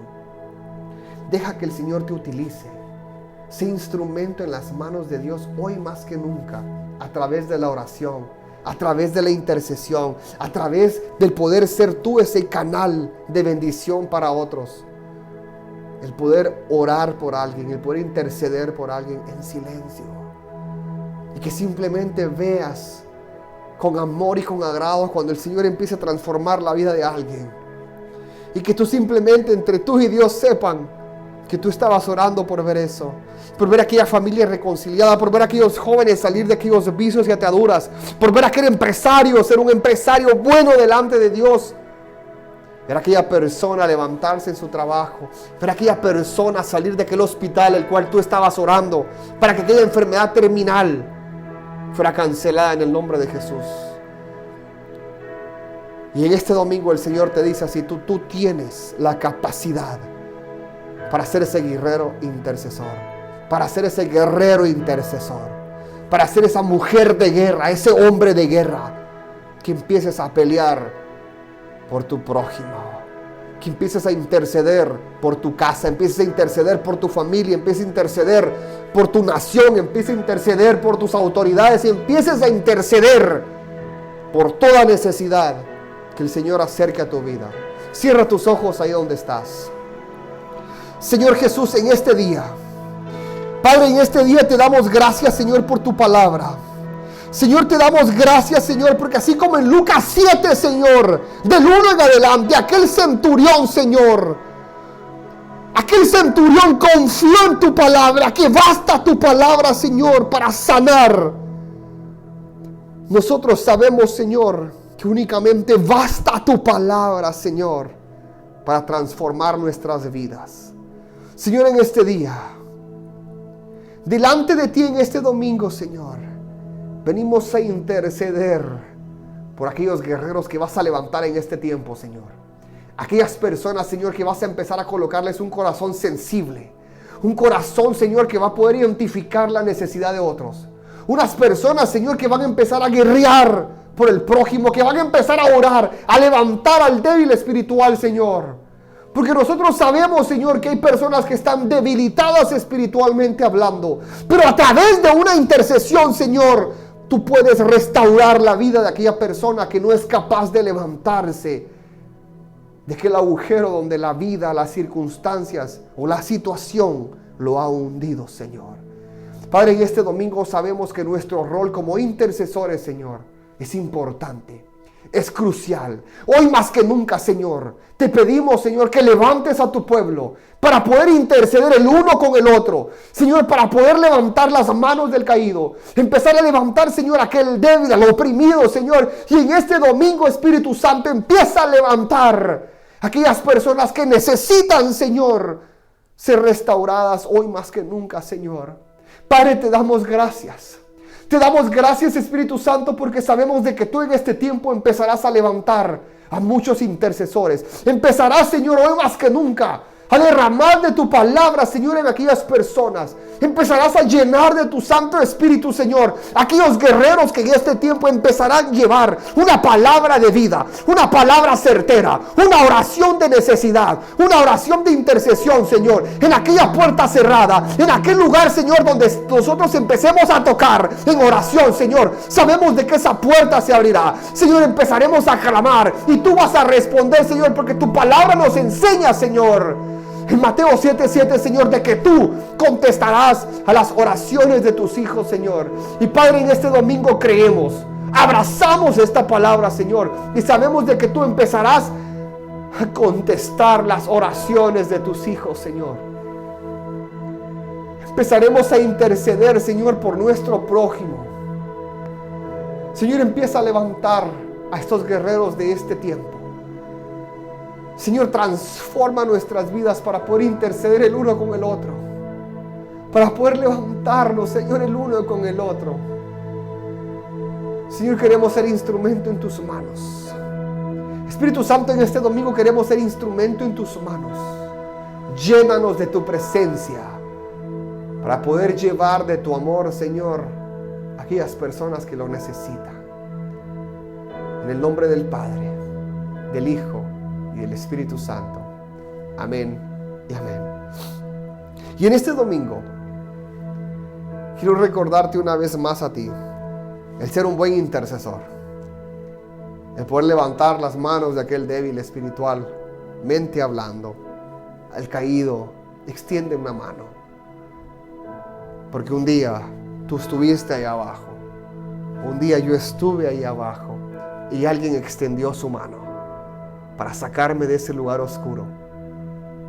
Deja que el Señor te utilice. Sé instrumento en las manos de Dios hoy más que nunca, a través de la oración, a través de la intercesión, a través del poder ser tú ese canal de bendición para otros. El poder orar por alguien, el poder interceder por alguien en silencio. Y que simplemente veas con amor y con agrado cuando el Señor empiece a transformar la vida de alguien. Y que tú simplemente entre tú y Dios sepan que tú estabas orando por ver eso, por ver a aquella familia reconciliada, por ver a aquellos jóvenes salir de aquellos vicios y ataduras, por ver a aquel empresario ser un empresario bueno delante de Dios, ver a aquella persona levantarse en su trabajo, ver a aquella persona salir de aquel hospital el cual tú estabas orando para que aquella enfermedad terminal fuera cancelada en el nombre de Jesús. Y en este domingo el Señor te dice así: tú tienes la capacidad para ser ese guerrero intercesor, para ser ese guerrero intercesor, para ser esa mujer de guerra, ese hombre de guerra, que empieces a pelear por tu prójimo, que empieces a interceder por tu casa, empieces a interceder por tu familia, empieces a interceder por tu nación, empieces a interceder por tus autoridades y empieces a interceder por toda necesidad que el Señor acerque a tu vida. Cierra tus ojos ahí donde estás. Señor Jesús, en este día, Padre, en este día te damos gracias, Señor, por tu palabra. Señor, te damos gracias, Señor, porque así como en Lucas 7, Señor, del 1 en adelante, aquel centurión, Señor, aquel centurión confió en tu palabra, que basta tu palabra, Señor, para sanar. Nosotros sabemos, Señor, que únicamente basta tu palabra, Señor, para transformar nuestras vidas. Señor, en este día, delante de ti en este domingo, Señor, venimos a interceder por aquellos guerreros que vas a levantar en este tiempo, Señor. Aquellas personas, Señor, que vas a empezar a colocarles un corazón sensible. Un corazón, Señor, que va a poder identificar la necesidad de otros. Unas personas, Señor, que van a empezar a guerrear por el prójimo, que van a empezar a orar, a levantar al débil espiritual, Señor. Porque nosotros sabemos, Señor, que hay personas que están debilitadas espiritualmente hablando. Pero a través de una intercesión, Señor, tú puedes restaurar la vida de aquella persona que no es capaz de levantarse de aquel agujero donde la vida, las circunstancias o la situación lo ha hundido, Señor. Padre, en este domingo sabemos que nuestro rol como intercesores, Señor, es importante, es crucial. Hoy más que nunca, Señor, te pedimos, Señor, que levantes a tu pueblo para poder interceder el uno con el otro. Señor, para poder levantar las manos del caído, empezar a levantar, Señor, aquel débil, al oprimido, Señor. Y en este domingo, Espíritu Santo, empieza a levantar aquellas personas que necesitan, Señor, ser restauradas hoy más que nunca, Señor. Padre, te damos gracias. Te damos gracias, Espíritu Santo, porque sabemos de que tú en este tiempo empezarás a levantar a muchos intercesores. Empezarás, Señor, hoy más que nunca a derramar de tu palabra, Señor, en aquellas personas. Empezarás a llenar de tu Santo Espíritu, Señor, aquellos guerreros que en este tiempo empezarán a llevar una palabra de vida, una palabra certera, una oración de necesidad, una oración de intercesión, Señor, en aquella puerta cerrada, en aquel lugar, Señor, donde nosotros empecemos a tocar en oración, Señor. Sabemos de que esa puerta se abrirá, Señor. Empezaremos a clamar y tú vas a responder, Señor, porque tu palabra nos enseña, Señor, en Mateo 7:7, Señor, de que tú contestarás a las oraciones de tus hijos, Señor. Y Padre, en este domingo creemos, abrazamos esta palabra, Señor, y sabemos de que tú empezarás a contestar las oraciones de tus hijos, Señor. Empezaremos a interceder, Señor, por nuestro prójimo. Señor, empieza a levantar a estos guerreros de este tiempo. Señor, transforma nuestras vidas para poder interceder el uno con el otro. Para poder levantarnos, Señor, el uno con el otro. Señor, queremos ser instrumento en tus manos. Espíritu Santo, en este domingo queremos ser instrumento en tus manos. Llénanos de tu presencia para poder llevar de tu amor, Señor, a aquellas personas que lo necesitan. En el nombre del Padre, del Hijo y del Espíritu Santo. Amén y amén. Y en este domingo quiero recordarte una vez más a ti el ser un buen intercesor, el poder levantar las manos de aquel débil espiritualmente hablando, al caído. Extiende una mano, porque un día tú estuviste ahí abajo, un día yo estuve ahí abajo y alguien extendió su mano para sacarme de ese lugar oscuro,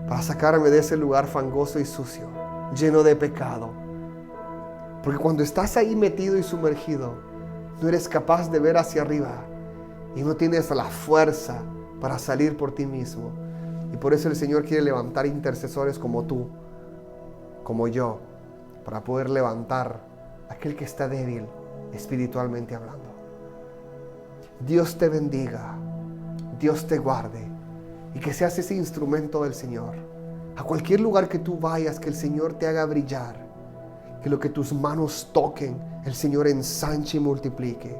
para sacarme de ese lugar fangoso y sucio, lleno de pecado. Porque cuando estás ahí metido y sumergido, no eres capaz de ver hacia arriba y no tienes la fuerza para salir por ti mismo. Y por eso el Señor quiere levantar intercesores como tú, como yo, para poder levantar a aquel que está débil espiritualmente hablando. Dios te bendiga. Dios te guarde y que seas ese instrumento del Señor. A cualquier lugar que tú vayas, que el Señor te haga brillar, que lo que tus manos toquen, el Señor ensanche y multiplique.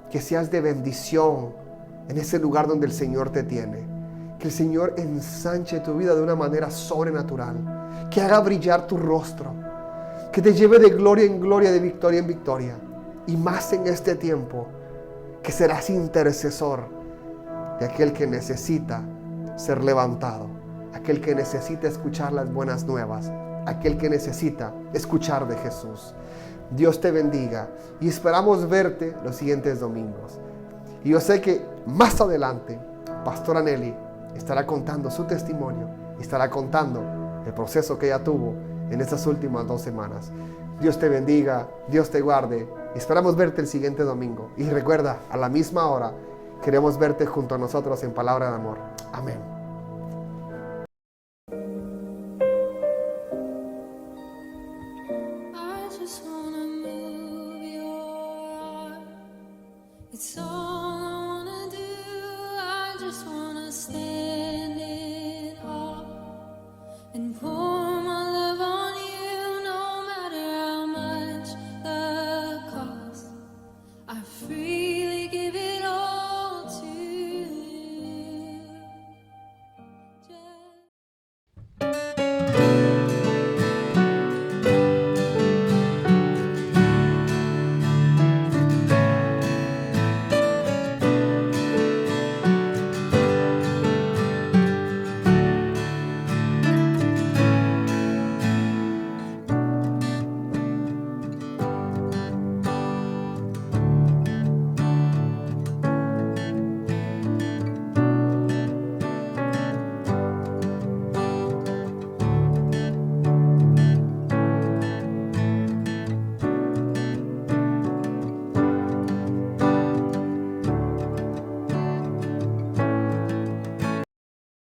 Que seas de bendición en ese lugar donde el Señor te tiene. Que el Señor ensanche tu vida de una manera sobrenatural, que haga brillar tu rostro, que te lleve de gloria en gloria, de victoria en victoria. Y más en este tiempo, que serás intercesor de aquel que necesita ser levantado, aquel que necesita escuchar las buenas nuevas, aquel que necesita escuchar de Jesús. Dios te bendiga y esperamos verte los siguientes domingos. Y yo sé que más adelante, Pastora Nelly estará contando su testimonio y estará contando el proceso que ella tuvo en estas últimas 2 semanas. Dios te bendiga, Dios te guarde. Esperamos verte el siguiente domingo. Y recuerda, a la misma hora, queremos verte junto a nosotros en Palabra de Amor. Amén. I just wanna move your arm. It's all